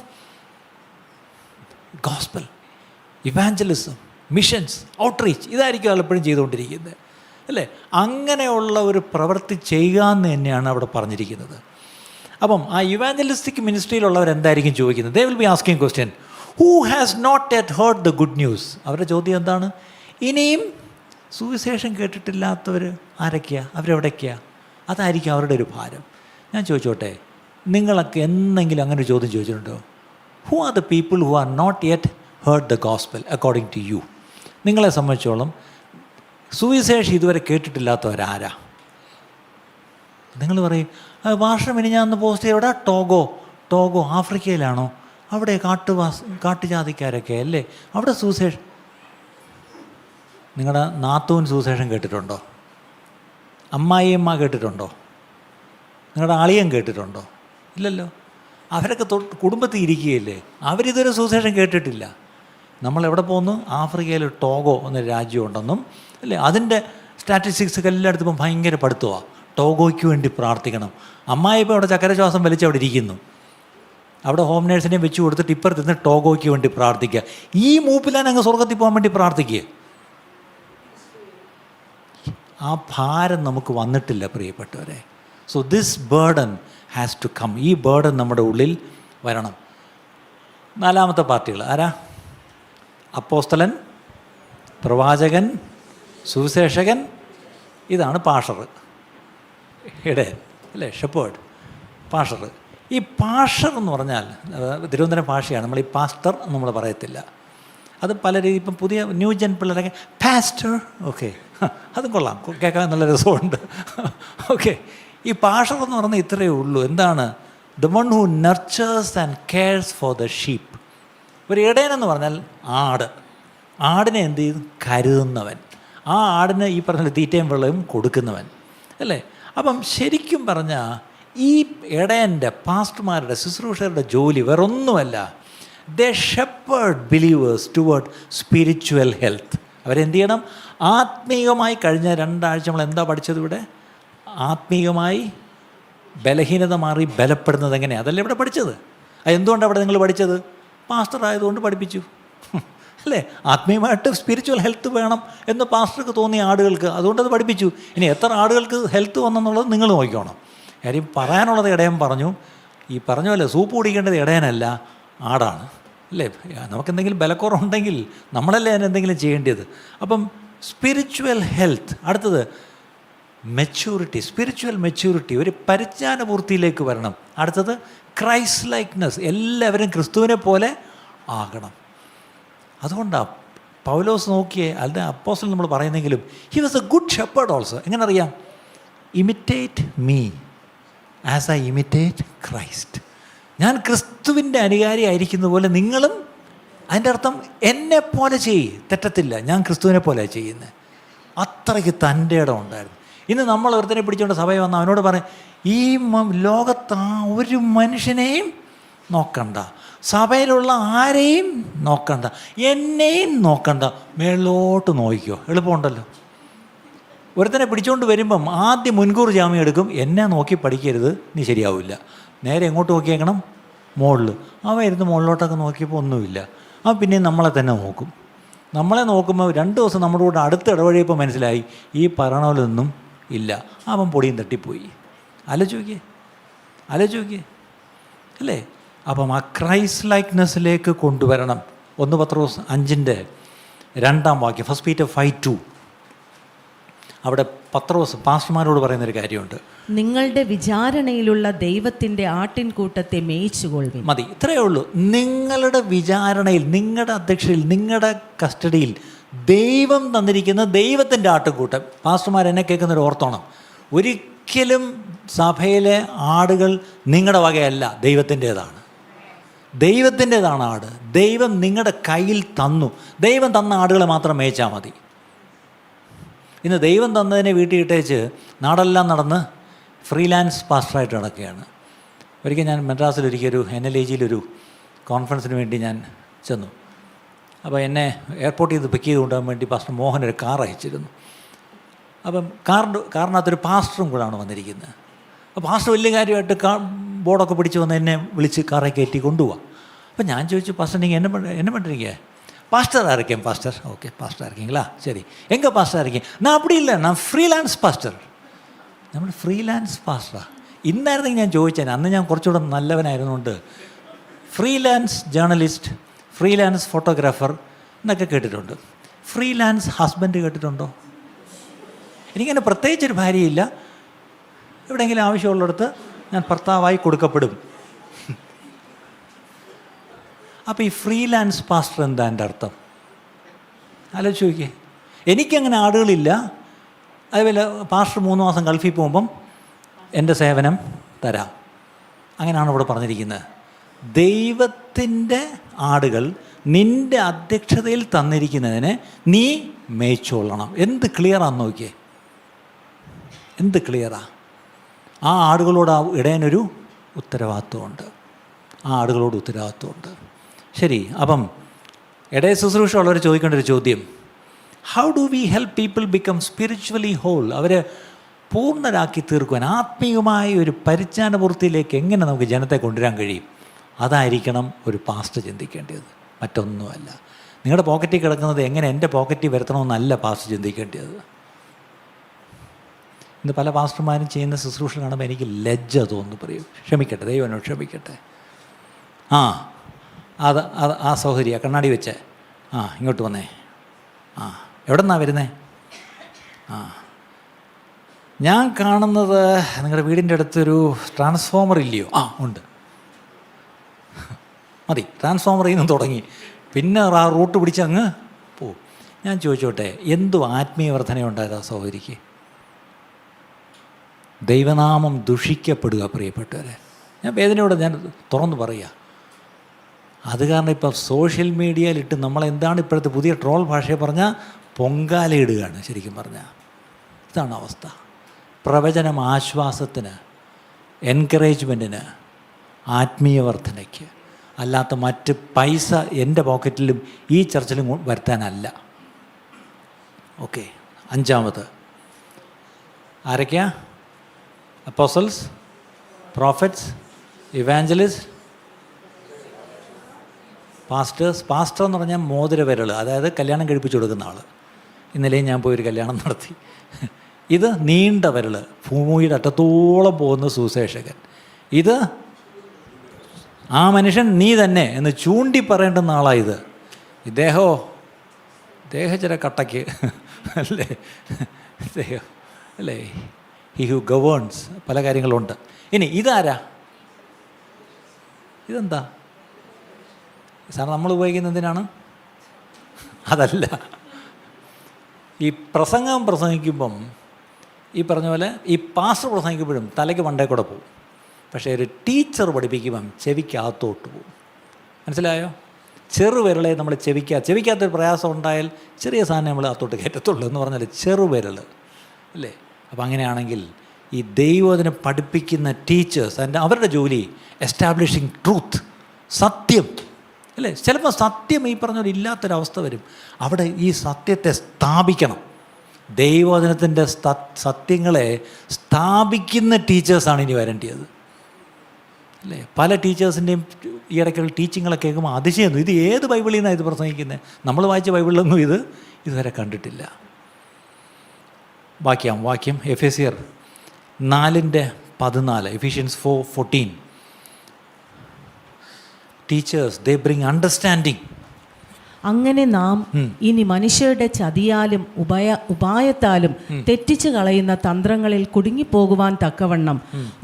gospel, evangelism, missions, outreach. ഇതായിരിക്കും പലപ്പോഴും ചെയ്തുകൊണ്ടിരിക്കുന്നത്, അല്ലേ? അങ്ങനെയുള്ള ഒരു പ്രവൃത്തി ചെയ്യുക എന്ന് തന്നെയാണ് അവിടെ പറഞ്ഞിരിക്കുന്നത്. അപ്പം ആ ഇവാഞ്ചലിസ്റ്റിക് മിനിസ്ട്രിയിലുള്ളവരെന്തായിരിക്കും ചോദിക്കുന്നത്? They will be asking question, who has not yet heard the good news? അവരുടെ ചോദ്യം എന്താണ്? ഇനിയും സുവിശേഷം കേട്ടിട്ടില്ലാത്തവർ ആരൊക്കെയാണ്? അവരെവിടേക്കാണ്? അതായിരിക്കും അവരുടെ ഒരു ഭാരം. ഞാൻ ചോദിച്ചോട്ടെ, നിങ്ങളൊക്കെ എന്തെങ്കിലും അങ്ങനെ ഒരു ചോദ്യം ചോദിച്ചിട്ടുണ്ടോ? Who are the people who are not yet heard the gospel according to you? നിങ്ങളെ സംബന്ധിച്ചോളം സുവിശേഷം ഇതുവരെ കേട്ടിട്ടില്ലാത്തവരാരാ? നിങ്ങൾ പറയും, ഭാഷ ഞാൻ പോസ്റ്റ് ചെയ്യ, എവിടെ? ടോഗോ ആഫ്രിക്കയിലാണോ? അവിടെ കാട്ടുജാതിക്കാരൊക്കെ അല്ലേ? അവിടെ സുവിശേഷം. നിങ്ങളുടെ നാത്തൂൻ സുവിശേഷം കേട്ടിട്ടുണ്ടോ? അമ്മായിയമ്മ കേട്ടിട്ടുണ്ടോ? നിങ്ങളുടെ അളിയൻ കേട്ടിട്ടുണ്ടോ? ഇല്ലല്ലോ. അവരൊക്കെ കുടുംബത്തിൽ ഇരിക്കുകയല്ലേ, അവരിതുവരെ സുവിശേഷം കേട്ടിട്ടില്ല. നമ്മളെവിടെ പോകുന്നു? ആഫ്രിക്കയിൽ ടോഗോ എന്നൊരു രാജ്യമുണ്ടെന്നും, അല്ലേ? അതിൻ്റെ സ്റ്റാറ്റിസ്റ്റിക്സൊക്കെ എല്ലായിടത്തും ഇപ്പം ഭയങ്കര പഠിത്തമാണ്. ടോഗോയ്ക്ക് വേണ്ടി പ്രാർത്ഥിക്കണം. അമ്മായിപ്പം അവിടെ ചക്കരശ്വാസം വലിച്ച് അവിടെ ഇരിക്കുന്നു. അവിടെ ഹോം നേഴ്സിനെ വെച്ച് കൊടുത്തിട്ട് ഇപ്പുറത്ത് നിന്ന് ടോഗോയ്ക്ക് വേണ്ടി പ്രാർത്ഥിക്കുക. ഈ മൂപ്പിലാൻ അങ്ങ് സ്വർഗത്തിൽ പോകാൻ വേണ്ടി പ്രാർത്ഥിക്കുക. ആ ഭാരം നമുക്ക് വന്നിട്ടില്ല പ്രിയപ്പെട്ടവരെ. So this burden has to come. ഈ ബേർഡൻ നമ്മുടെ ഉള്ളിൽ വരണം. നാലാമത്തെ പാർട്ടികൾ ആരാ? അപ്പോസ്തലൻ, പ്രവാചകൻ, സുവിശേഷകൻ. ഇതാണ് പാഷർ, ഇടയൻ, അല്ലേ? Shepherd, pastor. ഈ പാഷർ എന്ന് പറഞ്ഞാൽ തിരുവനന്തപുരം ഭാഷയാണ്. നമ്മൾ ഈ പാസ്റ്റർ നമ്മൾ പറയത്തില്ല. അത് പല രീതി ഇപ്പം പുതിയ ന്യൂ ജൻ പിള്ളേരൊക്കെ പാസ്റ്റർ, ഓക്കെ, അതും കൊള്ളാം, കേൾക്കാൻ നല്ല രസമുണ്ട്. ഓക്കെ, ഈ പാഷർ എന്ന് പറഞ്ഞാൽ ഇത്രയേ ഉള്ളൂ. എന്താണ്? The one who nurtures and cares for the sheep. ഒരു ഇടയനെന്ന് പറഞ്ഞാൽ ആടിനെ എന്ത് ചെയ്തു? കരുതുന്നവൻ. ആ ആടിന് ഈ പറഞ്ഞ തീറ്റയും വെള്ളവും കൊടുക്കുന്നവൻ, അല്ലേ? അപ്പം ശരിക്കും പറഞ്ഞാൽ ഈ ഇടയൻ്റെ, പാസ്റ്റർമാരുടെ, ശുശ്രൂഷകരുടെ ജോലി വേറൊന്നുമല്ല. They shepherd believers toward spiritual health. അവരെന്ത് ചെയ്യണം? ആത്മീയമായി. കഴിഞ്ഞ 2 ആഴ്ച നമ്മൾ എന്താ പഠിച്ചത് ഇവിടെ? ആത്മീയമായി ബലഹീനത മാറി ബലപ്പെടുന്നത് എങ്ങനെയാണ്? അതല്ലേ ഇവിടെ പഠിച്ചത്. എന്തുകൊണ്ടാണ് അവിടെ നിങ്ങൾ പഠിച്ചത്? പാസ്റ്റർ ആയതുകൊണ്ട് പഠിപ്പിച്ചു, അല്ലേ? ആത്മീയമായിട്ട് സ്പിരിച്വൽ ഹെൽത്ത് വേണം എന്ന് പാസ്റ്റർക്ക് തോന്നിയ ആടുകൾക്ക്, അതുകൊണ്ടത് പഠിപ്പിച്ചു. ഇനി എത്ര ആടുകൾക്ക് ഹെൽത്ത് വന്നെന്നുള്ളത് നിങ്ങൾ നോക്കിക്കോണം. കാര്യം പറയാനുള്ളത് ഇടയൻ പറഞ്ഞു. ഈ പറഞ്ഞ പോലെ സൂപ്പ് കുടിക്കേണ്ടത് ഇടയനല്ല, ആടാണ്, അല്ലേ? നമുക്കെന്തെങ്കിലും ബലക്കുറവുണ്ടെങ്കിൽ നമ്മളല്ലേ അതിനെന്തെങ്കിലും ചെയ്യേണ്ടത്. അപ്പം സ്പിരിച്വൽ ഹെൽത്ത്. അടുത്തത് മെച്യൂരിറ്റി, സ്പിരിച്വൽ മെച്യൂരിറ്റി, ഒരു പരിജ്ഞാനപൂർത്തിയിലേക്ക് വരണം. അടുത്തത് ക്രൈസ്റ്റ് ലൈക്നെസ്, എല്ലാവരും ക്രിസ്തുവിനെ പോലെ ആകണം. അതുകൊണ്ടാണ് പൗലോസ് നോക്കിയേ, അല്ല അപ്പോസ്തലൻ നമ്മൾ പറയുന്നെങ്കിലും he was a good shepherd also. എങ്ങനെ അറിയാം? Imitate me as I imitate Christ. ഞാൻ ക്രിസ്തുവിൻ്റെ അനുകാരി ആയിരിക്കുന്ന പോലെ നിങ്ങളും. അതിൻ്റെ അർത്ഥം എന്നെ പോലെ തെറ്റത്തില്ല, ഞാൻ ക്രിസ്തുവിനെ പോലെ ചെയ്യുന്നത്. അത്രയ്ക്ക് തൻ്റെ ഇടം ഉണ്ടായിരുന്നു. ഇന്ന് നമ്മൾ ഒരുത്തനെ പിടിച്ചുകൊണ്ട് സഭയിൽ വന്ന അവനോട് പറയും, ഈ ലോകത്ത് ഒരു മനുഷ്യനെയും നോക്കണ്ട, സഭയിലുള്ള ആരെയും നോക്കണ്ട, എന്നെയും നോക്കണ്ട, മേളിലോട്ട് നോക്കിക്കോ. എളുപ്പമുണ്ടല്ലോ. ഒരുത്തനെ പിടിച്ചുകൊണ്ട് വരുമ്പം ആദ്യം മുൻകൂർ ജാമ്യം എടുക്കും. എന്നെ നോക്കി പഠിക്കരുത്, നീ ശരിയാവില്ല. നേരെ എങ്ങോട്ട് നോക്കിയേക്കണം? മുകളിൽ. അവൻ ഇരുന്ന് മുകളിലോട്ടൊക്കെ നോക്കിയപ്പോൾ ഒന്നുമില്ല. അവൻ പിന്നെയും നമ്മളെ തന്നെ നോക്കും. നമ്മളെ നോക്കുമ്പോൾ 2 ദിവസം നമ്മുടെ കൂടെ അടുത്ത് ഇടവഴിയപ്പോൾ മനസ്സിലായി ഈ പറയണമല്ലൊന്നും ഇല്ല. അവൻ പൊടിയും തട്ടിപ്പോയി. ആലോചിക്കേ, അല്ലേ? അപ്പം ആ ക്രൈസ്റ്റ് ലൈക്നെസ്സിലേക്ക് കൊണ്ടുവരണം. 1 പത്രോസ് 5:2 വാക്യം, 1 Peter 5:2. അവിടെ പത്രോസ് പാസ്റ്റർമാരോട് പറയുന്നൊരു കാര്യമുണ്ട്. നിങ്ങളുടെ വിചാരണയിലുള്ള ദൈവത്തിൻ്റെ ആട്ടിൻകൂട്ടത്തെ മേയിച്ചുകൊള്ളുവിൻ. മതി, ഇത്രയേ ഉള്ളൂ. നിങ്ങളുടെ വിചാരണയിൽ, നിങ്ങളുടെ അധ്യക്ഷതയിൽ, നിങ്ങളുടെ കസ്റ്റഡിയിൽ ദൈവം തന്നിരിക്കുന്ന ദൈവത്തിൻ്റെ ആട്ടിൻകൂട്ടം. പാസ്റ്റർമാർ എന്നെ കേൾക്കുന്നൊരു ഓർത്തോണം, ഒരിക്കലും സഭയിലെ ആടുകൾ നിങ്ങളുടെ വകയല്ല, ദൈവത്തിൻ്റേതാണ്. ദൈവത്തിൻ്റെതാണ് ആട്. ദൈവം നിങ്ങളുടെ കയ്യിൽ തന്നു. ദൈവം തന്ന ആടുകളെ മാത്രം മേച്ചാൽ മതി. ഇന്ന് ദൈവം തന്നതിനെ വീട്ടിൽ ഇട്ടേച്ച് നാടെല്ലാം നടന്ന് ഫ്രീലാൻസ് പാസ്റ്ററായിട്ട് നടക്കുകയാണ്. ഒരിക്കൽ ഞാൻ മദ്രാസിലൊരിക്കൽ NLAG കോൺഫറൻസിന് വേണ്ടി ഞാൻ ചെന്നു. അപ്പോൾ എന്നെ എയർപോർട്ടിൽ നിന്ന് പിക്ക് ചെയ്ത് കൊണ്ടുപോകാൻ വേണ്ടി പാസ്റ്റർ മോഹൻ ഒരു കാർ അയച്ചിരുന്നു. അപ്പം കാറിനകത്തൊരു പാസ്റ്ററും കൂടാണ് വന്നിരിക്കുന്നത്. അപ്പോൾ പാസ്റ്റർ വലിയ കാര്യമായിട്ട് ബോർഡൊക്കെ പിടിച്ച് വന്ന് എന്നെ വിളിച്ച് കാറെ കയറ്റി കൊണ്ടുപോവാം. അപ്പം ഞാൻ ചോദിച്ചു, പാസ്റ്റർ നിങ്ങൾ എന്നെ പണ്ടിരിക്കുക பாஸ்டராக இருக்கேன் பாஸ்டர். ஓகே பாஸ்டராக இருக்கீங்களா, சரி எங்கே பாஸ்டராக இருக்கீங்க? நான் அப்படி இல்லை, நான் ഫ്രീലാൻസ് പാസ്റ്റർ. നമ്മൾ ഫ്രീലാൻസ് പാസ്റ്ററാ. ഇന്നായിരുന്നെങ്കിൽ ഞാൻ ചോദിച്ചേനെ, അന്ന് ഞാൻ കുറച്ചുകൂടെ നല്ലവനായിരുന്നുകൊണ്ട് ഫ്രീലാൻസ് ജേർണലിസ്റ്റ്, ഫ്രീലാൻസ് ഫോട്ടോഗ്രാഫർ എന്നൊക്കെ കേട്ടിട്ടുണ്ട്. ഫ്രീലാൻസ് ഹസ്ബൻഡ് കേട്ടിട്ടുണ്ടോ? എനിക്കങ്ങനെ പ്രത്യേകിച്ചൊരു ഭാര്യയില്ല. എവിടെയെങ്കിലും ആവശ്യമുള്ളിടത്ത് ഞാൻ ഭർത്താവായി കൊടുക്കപ്പെടും. അപ്പോൾ ഈ ഫ്രീലാൻസ് പാസ്റ്റർ എന്താ എൻ്റെ അർത്ഥം? ആലോചിച്ച് നോക്കിയേ. എനിക്കങ്ങനെ ആടുകളില്ല. അതുപോലെ പാസ്റ്റർ 3 മാസം ഗൾഫിൽ പോകുമ്പം എൻ്റെ സേവനം തരാം. അങ്ങനെയാണ് ഇവിടെ പറഞ്ഞിരിക്കുന്നത്. ദൈവത്തിൻ്റെ ആടുകൾ നിൻ്റെ അധ്യക്ഷതയിൽ തന്നിരിക്കുന്നതിനെ നീ മേയിച്ചോളണം. എന്ത് ക്ലിയറാന്ന് നോക്കിയേ, എന്ത് ക്ലിയറാ. ആ ആടുകളോട് ആ ഇടയനൊരു ഉത്തരവാദിത്വമുണ്ട്. ആ ആടുകളോട് ഉത്തരവാദിത്വമുണ്ട്. ശരി, അപ്പം ഇടയ ശുശ്രൂഷ ഉള്ളവർ ചോദിക്കേണ്ട ഒരു ചോദ്യം, how do we help people become spiritually whole? അവരെ പൂർണ്ണരാക്കി തീർക്കുവാൻ, ആത്മീയമായ ഒരു പരിജ്ഞാനപൂർത്തിയിലേക്ക് എങ്ങനെ നമുക്ക് ജനത്തെ കൊണ്ടുവരാൻ കഴിയും? അതായിരിക്കണം ഒരു പാസ്റ്റർ ചിന്തിക്കേണ്ടത്, മറ്റൊന്നുമല്ല. നിങ്ങളുടെ പോക്കറ്റിൽ കിടക്കുന്നത് എങ്ങനെ എൻ്റെ പോക്കറ്റിൽ വരുത്തണമെന്നല്ല പാസ്റ്റർ ചിന്തിക്കേണ്ടത്. ഇന്ന് പല പാസ്റ്റർമാരും ചെയ്യുന്ന ശുശ്രൂഷ കാണുമ്പോൾ എനിക്ക് ലജ്ജ തോന്നുന്നു. പറയും, ക്ഷമിക്കട്ടെ, ദൈവം എന്നോട് ക്ഷമിക്കട്ടെ. അത് ആ സൗകര്യ കണ്ണാടി വെച്ച് ഇങ്ങോട്ട് വന്നേ. എവിടെ നിന്നാണ് വരുന്നേ? ഞാൻ കാണുന്നത് നിങ്ങളുടെ വീടിൻ്റെ അടുത്തൊരു ട്രാൻസ്ഫോമർ ഇല്ലയോ? ഉണ്ട്. മതി, ട്രാൻസ്ഫോമറിൽ നിന്ന് തുടങ്ങി പിന്നെ ആ റൂട്ട് പിടിച്ച് അങ്ങ് പോവും. ഞാൻ ചോദിച്ചോട്ടെ, എന്തു ആത്മീയ വർധനയുണ്ടായത് ആ സഹോദരിക്ക്? ദൈവനാമം ദുഷിക്കപ്പെടുക പ്രിയപ്പെട്ടവരെ. ഞാൻ വേദനയോടെ ഞാൻ തുറന്നു പറയുക. അത് കാരണം ഇപ്പോൾ സോഷ്യൽ മീഡിയയിലിട്ട് നമ്മളെന്താണ് ഇപ്പോഴത്തെ പുതിയ ട്രോൾ ഭാഷയെ പറഞ്ഞാൽ പൊങ്കാലയിടുകയാണ്. ശരിക്കും പറഞ്ഞാൽ ഇതാണ് അവസ്ഥ. പ്രവചനം ആശ്വാസത്തിന്, എൻകറേജ്മെൻറ്റിന്, ആത്മീയ വർധനയ്ക്ക്, അല്ലാത്ത മറ്റ് പൈസ എൻ്റെ പോക്കറ്റിലും ഈ ചർച്ചിലും വരുത്താനല്ല. ഓക്കെ, 5ാമത് ആരൊക്കെയാ? Apostles, prophets, evangelist, pastors. Pastor എന്ന് പറഞ്ഞാൽ മോതിര വിരൽ, അതായത് കല്യാണം കഴിപ്പിച്ചു കൊടുക്കുന്ന ആൾ. ഇന്നലെയും ഞാൻ പോയൊരു കല്യാണം നടത്തി. ഇത് നീണ്ട വിരൽ, ഭൂമിയുടെ അറ്റത്തോളം പോകുന്ന സുവിശേഷകൻ. ഇത് ആ മനുഷ്യൻ നീ തന്നെ എന്ന് ചൂണ്ടി പറയേണ്ടുന്ന ആളായത്. ഇദ്ദേഹമോ ചില കട്ടയ്ക്ക് അല്ലേ, ഇദ്ദേഹം അല്ലേ, ഹി ഹു ഗവേൺസ്, പല കാര്യങ്ങളുണ്ട്. ഇനി ഇതാരാ? ഇതെന്താ സാർ നമ്മൾ ഉപയോഗിക്കുന്നത് എന്തിനാണ്? അതല്ല, ഈ പ്രസംഗിക്കുമ്പം ഈ പറഞ്ഞ പോലെ ഈ പാസ്റ്റർ പ്രസംഗിക്കുമ്പോഴും തലയ്ക്ക് മണ്ടേ കൂടെ പോകും. പക്ഷേ ഒരു ടീച്ചർ പഠിപ്പിക്കുമ്പം ചെവിക്കകത്തോട്ട് പോകും. മനസ്സിലായോ? ചെറുവിരളെ നമ്മൾ ചെവിക്കകത്തൊരു പ്രയാസം ഉണ്ടായാൽ ചെറിയ സാധനം നമ്മൾ അകത്തോട്ട് കയറ്റത്തുള്ളൂ എന്ന് പറഞ്ഞാൽ ചെറുവിരൽ അല്ലേ. അപ്പം അങ്ങനെയാണെങ്കിൽ ഈ ദൈവത്തിനെ പഠിപ്പിക്കുന്ന ടീച്ചേഴ്സ് അവരുടെ ജോലി എസ്റ്റാബ്ലിഷിങ് ട്രൂത്ത്, സത്യം അല്ലേ. ചിലപ്പോൾ സത്യം ഈ പറഞ്ഞ ഇല്ലാത്തൊരവസ്ഥ വരും. അവിടെ ഈ സത്യത്തെ സ്ഥാപിക്കണം. ദൈവവചനത്തിൻ്റെ സത്യങ്ങളെ സ്ഥാപിക്കുന്ന ടീച്ചേഴ്സാണ് ഇനി വരേണ്ടത് അല്ലേ. പല ടീച്ചേഴ്സിൻ്റെയും ഈ ഇടയ്ക്കുള്ള ടീച്ചിങ്ങളൊക്കെ കേൾക്കുമ്പോൾ അതിശയം, ഇത് ഏത് ബൈബിളിൽ നിന്നാണ് ഇത് പ്രസംഗിക്കുന്നത്? നമ്മൾ വായിച്ച ബൈബിളിലൊന്നും ഇത് ഇതുവരെ കണ്ടിട്ടില്ല. വാക്യം എഫേസ്യർ 4:14, Ephesians 4:14. ടീച്ചേഴ്സ് ദേ ബ്രിങ് അണ്ടർസ്റ്റാൻഡിങ്. അങ്ങനെ നാം ഇനി മനുഷ്യരുടെ ചതിയാലും ഉപായത്താലും തെറ്റിച്ചു കളയുന്ന തന്ത്രങ്ങളിൽ കുടുങ്ങിപ്പോകുവാൻ തക്കവണ്ണം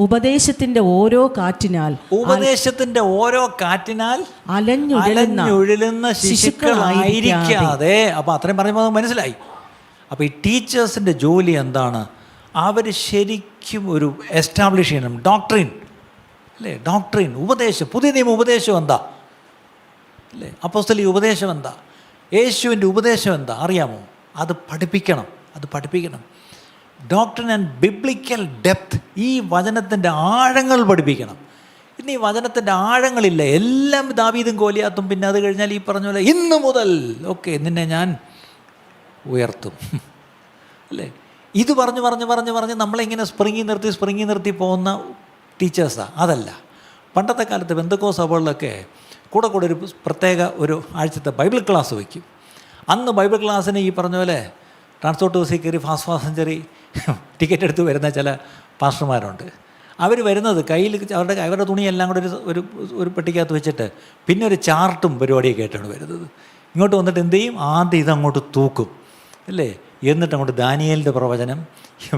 ഉപദേശത്തിന്റെ ഓരോ കാറ്റിനാൽ അലഞ്ഞുഴലുന്ന ശിശുക്കളായിരിക്കാതെ. അപ്പോൾ അത്രയും പറഞ്ഞപ്പോൾ മനസ്സിലായി. അപ്പോൾ ഈ ടീച്ചേഴ്സിൻ്റെ ജോലി എന്താണ്? അവർ ശരിക്കും ഒരു എസ്റ്റാബ്ലിഷ് ചെയ്യണം ഡോക്ട്രിൻ അല്ലേ. ഡോക്ട്രിൻ, ഉപദേശം, പുതിയ നിയമ ഉപദേശം എന്താ അല്ലേ? അപ്പോസ്തലിക ഉപദേശം എന്താ? യേശുവിൻ്റെ ഉപദേശം എന്താ അറിയാമോ? അത് പഠിപ്പിക്കണം. ഡോക്ട്രിൻ ആൻഡ് ബിബ്ലിക്കൽ ഡെപ്ത്, ഈ വചനത്തിൻ്റെ ആഴങ്ങൾ പഠിപ്പിക്കണം. ഇന്ന് ഈ വചനത്തിൻ്റെ ആഴങ്ങളില്ല, എല്ലാം ദാവീദും ഗോലിയാത്തും. പിന്നെ അത് കഴിഞ്ഞാൽ ഈ പറഞ്ഞ പോലെ ഇന്ന് മുതൽ ഓക്കെ നിന്നെ ഞാൻ ഉയർത്തും, അല്ലേ? ഇത് പറഞ്ഞ് നമ്മളിങ്ങനെ സ്പ്രിങ്ങി നിർത്തി പോകുന്ന ടീച്ചേഴ്സാണ്. അതല്ല, പണ്ടത്തെ കാലത്ത് ബെന്തക്കോസ്ത് സഭകളിലൊക്കെ കൂടെ ഒരു പ്രത്യേക ഒരു ആഴ്ചത്തെ ബൈബിൾ ക്ലാസ് വയ്ക്കും. അന്ന് ബൈബിൾ ക്ലാസ്സിന് ഈ പറഞ്ഞ പോലെ ട്രാൻസ്പോർട്ട് ബസ്സിൽ കയറി ഫാസ്റ്റ് പാസഞ്ചറി ടിക്കറ്റ് എടുത്ത് വരുന്ന ചില പാസ്റ്റർമാരുണ്ട്. അവർ വരുന്നത് കയ്യിൽ അവരുടെ തുണിയെല്ലാം കൂടെ ഒരു പെട്ടിക്കകത്ത് വെച്ചിട്ട് പിന്നെ ഒരു ചാർട്ടും പരിപാടിയൊക്കെ ആയിട്ടാണ് വരുന്നത്. ഇങ്ങോട്ട് വന്നിട്ട് എന്ത് ചെയ്യും? ആദ്യം ഇതങ്ങോട്ട് തൂക്കും, അല്ലേ? എന്നിട്ട് അങ്ങോട്ട് ദാനിയേലിൻ്റെ പ്രവചനം,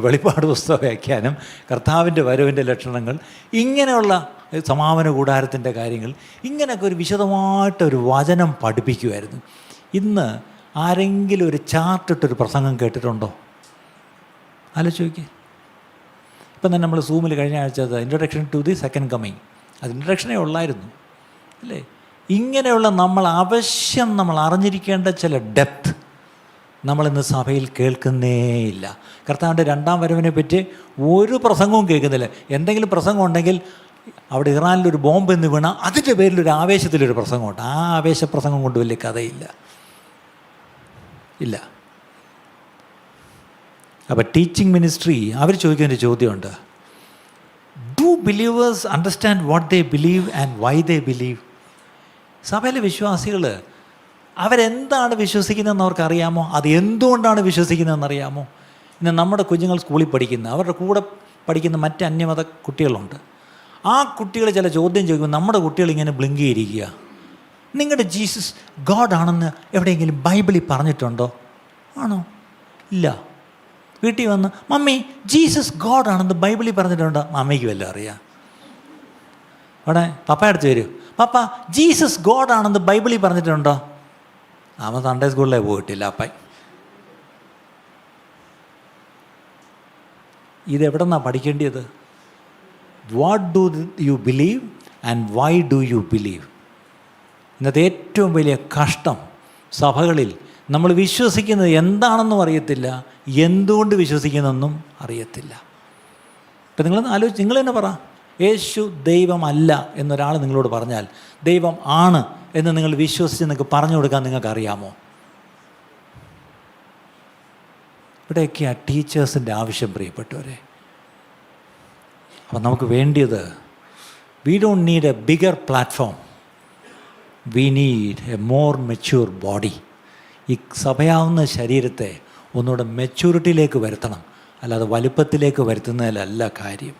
വെളിപ്പാട് പുസ്തക വ്യാഖ്യാനം, കർത്താവിൻ്റെ വരവിൻ്റെ ലക്ഷണങ്ങൾ, ഇങ്ങനെയുള്ള സമാപന കൂടാരത്തിൻ്റെ കാര്യങ്ങൾ, ഇങ്ങനെയൊക്കെ ഒരു വിശദമായിട്ടൊരു വചനം പഠിപ്പിക്കുമായിരുന്നു. ഇന്ന് ആരെങ്കിലും ഒരു ചാർട്ടിട്ടൊരു പ്രസംഗം കേട്ടിട്ടുണ്ടോ? ആലോചിച്ച് നോക്കി. ഇപ്പം തന്നെ നമ്മൾ സൂമിൽ കഴിഞ്ഞ ആഴ്ച introduction to the second coming, അത് ഇൻട്രൊഡക്ഷനേ ഉള്ളായിരുന്നു, അല്ലേ? ഇങ്ങനെയുള്ള നമ്മൾ അറിഞ്ഞിരിക്കേണ്ട ചില ഡെപ്ത് നമ്മളിന്ന് സഭയിൽ കേൾക്കുന്നേയില്ല. കർത്താവിൻ്റെ രണ്ടാം വരവിനെ പറ്റി ഒരു പ്രസംഗവും കേൾക്കുന്നില്ല. എന്തെങ്കിലും പ്രസംഗം ഉണ്ടെങ്കിൽ അവിടെ ഇറാനിലൊരു ബോംബ് എന്ന് വീണാൽ അതിൻ്റെ പേരിലൊരു ആവേശത്തിലൊരു പ്രസംഗമുണ്ട്. ആ ആവേശപ്രസംഗം കൊണ്ട് വലിയ കഥയില്ല. അപ്പോൾ ടീച്ചിങ് മിനിസ്ട്രി അവർ ചോദിക്കുന്ന ഒരു ചോദ്യമുണ്ട്: do believers understand what they believe and why they believe? സഭയിലെ വിശ്വാസികൾ അവരെന്താണ് വിശ്വസിക്കുന്നതെന്ന് അവർക്കറിയാമോ? അത് എന്തുകൊണ്ടാണ് വിശ്വസിക്കുന്നതെന്നറിയാമോ? ഇന്ന് നമ്മുടെ കുഞ്ഞുങ്ങൾ സ്കൂളിൽ പഠിക്കുന്ന, അവരുടെ കൂടെ പഠിക്കുന്ന മറ്റ് അന്യമത കുട്ടികളുണ്ട്. ആ കുട്ടികൾ ചില ചോദ്യം ചോദിക്കുമ്പോൾ നമ്മുടെ കുട്ടികൾ ഇങ്ങനെ ബ്ലിങ്ക് ചെയ്തിരിക്കുക. നിങ്ങളുടെ ജീസസ് ഗോഡ് ആണെന്ന് എവിടെയെങ്കിലും ബൈബിളിൽ പറഞ്ഞിട്ടുണ്ടോ? ആണോ? ഇല്ല. വീട്ടിൽ വന്ന് മമ്മി ജീസസ് ഗോഡ് ആണെന്ന് ബൈബിളിൽ പറഞ്ഞിട്ടുണ്ടോ? മമ്മിക്ക് വല്ലതും അറിയാം? അവിടെ പപ്പ അടുത്ത് വരും, പപ്പ ജീസസ് ഗോഡ് ആണെന്ന് ബൈബിളിൽ പറഞ്ഞിട്ടുണ്ടോ? അവൻ സൺഡേ സ്കൂളിലേ പോയിട്ടില്ല അപ്പ. ഇതെവിടെ നിന്നാണ് പഠിക്കേണ്ടത്? What do you believe and why do you believe? ഇന്നത്തെ ഏറ്റവും വലിയ കഷ്ടം, സഭകളിൽ നമ്മൾ വിശ്വസിക്കുന്നത് എന്താണെന്നും അറിയത്തില്ല, എന്തുകൊണ്ട് വിശ്വസിക്കുന്നതെന്നും അറിയത്തില്ല. ഇപ്പം നിങ്ങൾ തന്നെ പറ, യേശു ദൈവമല്ല എന്നൊരാൾ നിങ്ങളോട് പറഞ്ഞാൽ ദൈവം ആണ് എന്ന് നിങ്ങൾ വിശ്വസിച്ച് നിങ്ങൾക്ക് പറഞ്ഞു കൊടുക്കാൻ നിങ്ങൾക്ക് അറിയാമോ? ഇവിടെയൊക്കെയാണ് ടീച്ചേഴ്സിൻ്റെ ആവശ്യം, പ്രിയപ്പെട്ടവരെ. അപ്പം നമുക്ക് വേണ്ടിയത്, we don't need A bigger platform, we need A more mature body. ഈ സഭയാവുന്ന ശരീരത്തെ ഒന്നുകൂടെ മെച്യൂരിറ്റിയിലേക്ക് വരുത്തണം, അല്ലാതെ വലുപ്പത്തിലേക്ക് വരുത്തുന്നതിലല്ല കാര്യം,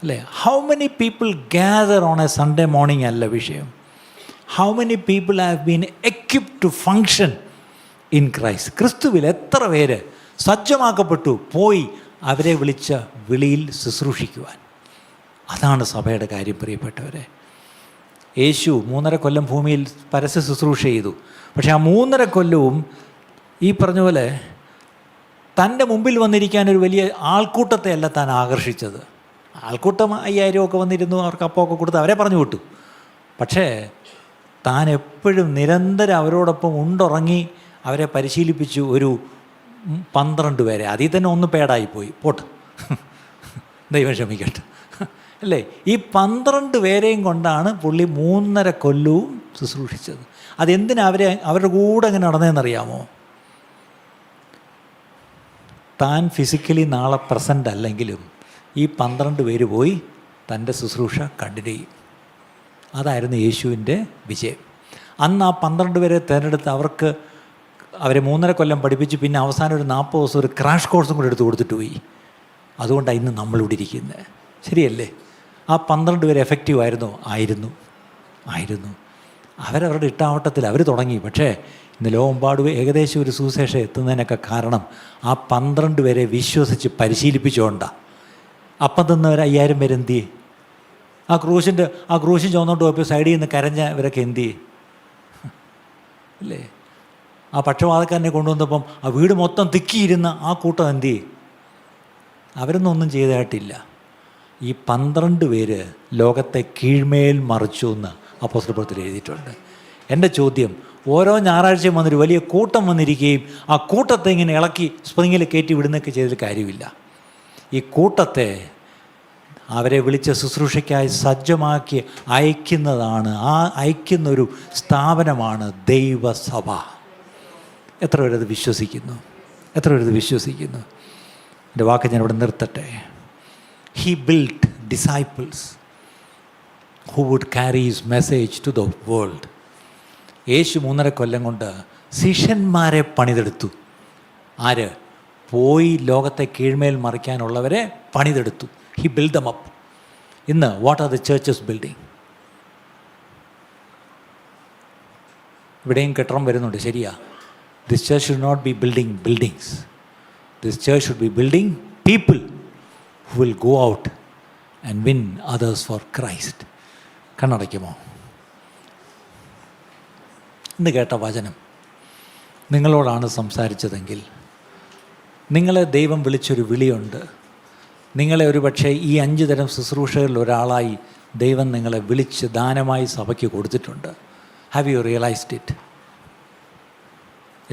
അല്ലേ? How many people gather on a Sunday morning അല്ല വിഷയം. How many people have been equipped to function in Christ? ക്രിസ്തുവിൽ എത്ര പേര് സജ്ജമാക്കപ്പെട്ടു പോയി അവരെ വിളിച്ച വിളിയിൽ ശുശ്രൂഷിക്കുവാൻ? അതാണ് സഭയുടെ കാര്യം, പ്രിയപ്പെട്ടവരെ. യേശു 3.5 കൊല്ലം ഭൂമിയിൽ പരസ്യ ശുശ്രൂഷ ചെയ്തു. പക്ഷേ ആ 3.5 കൊല്ലവും ഈ പറഞ്ഞ പോലെ തൻ്റെ മുമ്പിൽ വന്നിരിക്കാൻ ഒരു വലിയ ആൾക്കൂട്ടത്തെ അല്ല താൻ ആകർഷിച്ചത്. ആൾക്കൂട്ടം 5000 ഒക്കെ വന്നിരുന്നു, അവർക്ക് അപ്പമൊക്കെ കൊടുത്ത് അവരെ പറഞ്ഞു വിട്ടു. പക്ഷേ താൻ എപ്പോഴും നിരന്തരം അവരോടൊപ്പം ഉണ്ടുറങ്ങി അവരെ പരിശീലിപ്പിച്ചു. ഒരു 12 പേരെ, അതിൽ തന്നെ ഒന്ന് പേടായിപ്പോയി, പോട്ട്, ദൈവം ക്ഷമിക്കട്ടെ, അല്ലേ? ഈ 12 പേരെയും കൊണ്ടാണ് പുള്ളി 3.5 കൊല്ലവും ശുശ്രൂഷിച്ചത്. അതെന്തിനാ അവരുടെ കൂടെ എങ്ങനെ നടന്നതെന്നറിയാമോ? താൻ ഫിസിക്കലി നാളെ പ്രസൻ്റ് അല്ലെങ്കിലും ഈ 12 പേര് പോയി തൻ്റെ ശുശ്രൂഷ കണ്ടിന്യൂ ചെയ്യും. അതായിരുന്നു യേശുവിൻ്റെ വിജയം. അന്ന് ആ 12 പേരെ തിരഞ്ഞെടുത്ത് അവരെ 3.5 കൊല്ലം പഠിപ്പിച്ച് പിന്നെ അവസാനം ഒരു 40 ദിവസം ഒരു ക്രാഷ് കോഴ്സും കൂടെ എടുത്ത് കൊടുത്തിട്ട് പോയി. അതുകൊണ്ടാണ് ഇന്ന് നമ്മളിവിടെ ഇരിക്കുന്നത്, ശരിയല്ലേ? ആ 12 പേര് എഫക്റ്റീവ് ആയിരുന്നോ? ആയിരുന്നു. അവരവരുടെ ഇട്ടാവട്ടത്തിൽ അവർ തുടങ്ങി. പക്ഷേ ഇന്ന് ലോകമെമ്പാടും ഏകദേശം ഒരു സുവിശേഷം എത്തുന്നതിനൊക്കെ കാരണം ആ 12 പേരെ വിശ്വസിച്ച് പരിശീലിപ്പിച്ചുകൊണ്ടാണ്. അപ്പം തിന്നവർ 5000 പേര് എന്ത് ചെയ്യും? ആ ക്രൂശിൻ ചുവന്നോട്ട് പോയപ്പോൾ സൈഡിൽ നിന്ന് കരഞ്ഞ ഇവരൊക്കെ എന്ത് ചെയ്യും? അല്ലേ? ആ പക്ഷപാതക്കാരനെ കൊണ്ടുവന്നപ്പം ആ വീട് മൊത്തം തിക്കിയിരുന്ന ആ കൂട്ടം എന്ത് ചെയ്യും? അവരൊന്നും ഒന്നും ചെയ്തതായിട്ടില്ല. ഈ 12 പേര് ലോകത്തെ കീഴ്മേൽ മറിച്ചു എന്ന് അപ്പോസ്തലപ്രവൃത്തിയിൽ എഴുതിയിട്ടുണ്ട്. എൻ്റെ ചോദ്യം, ഓരോ ഞായറാഴ്ചയും വന്നൊരു വലിയ കൂട്ടം വന്നിരിക്കുകയും ആ കൂട്ടത്തെ ഇങ്ങനെ ഇളക്കി സ്പ്രിങ്ങിൽ കയറ്റി വിടുന്നൊക്കെ ചെയ്തിട്ട് കാര്യമില്ല. ഈ കൂട്ടത്തെ അവരെ വിളിച്ച ശുശ്രൂഷയ്ക്കായി സജ്ജമാക്കി അയക്കുന്നതാണ്, ആ അയക്കുന്നൊരു സ്ഥാപനമാണ് ദൈവസഭ. എത്ര പേരത് വിശ്വസിക്കുന്നു? എത്ര പേരത് വിശ്വസിക്കുന്നു? എൻ്റെ വാക്ക് ഞാൻ ഇവിടെ നിർത്തട്ടെ. He built disciples who would carry his message to the world. യേശു 3.5 കൊല്ലം കൊണ്ട് ശിഷ്യന്മാരെ പണിതെടുത്തു. ആര്? പോയി ലോകത്തെ കീഴ്മേൽ മറിക്കാനുള്ളവരെ പണിതെടുത്തു. He built them up. ഇന്ന് what are the churches building? ഇവിടെയും കെട്ടിടം വരുന്നുണ്ട്, ശരിയാ. This church should not be building buildings. This church should be building people who will go out and win others for Christ. കണ്ണടയ്ക്കുമോ? ഇന്ന് കേട്ട വചനം നിങ്ങളോടാണ് സംസാരിച്ചതെങ്കിൽ, നിങ്ങളെ ദൈവം വിളിച്ചൊരു വിളിയുണ്ട്. നിങ്ങളെ ഒരു പക്ഷേ ഈ 5 തരം ശുശ്രൂഷകളിൽ ഒരാളായി ദൈവം നിങ്ങളെ വിളിച്ച് ദാനമായി സഭയ്ക്ക് കൊടുത്തിട്ടുണ്ട്. Have you realised it?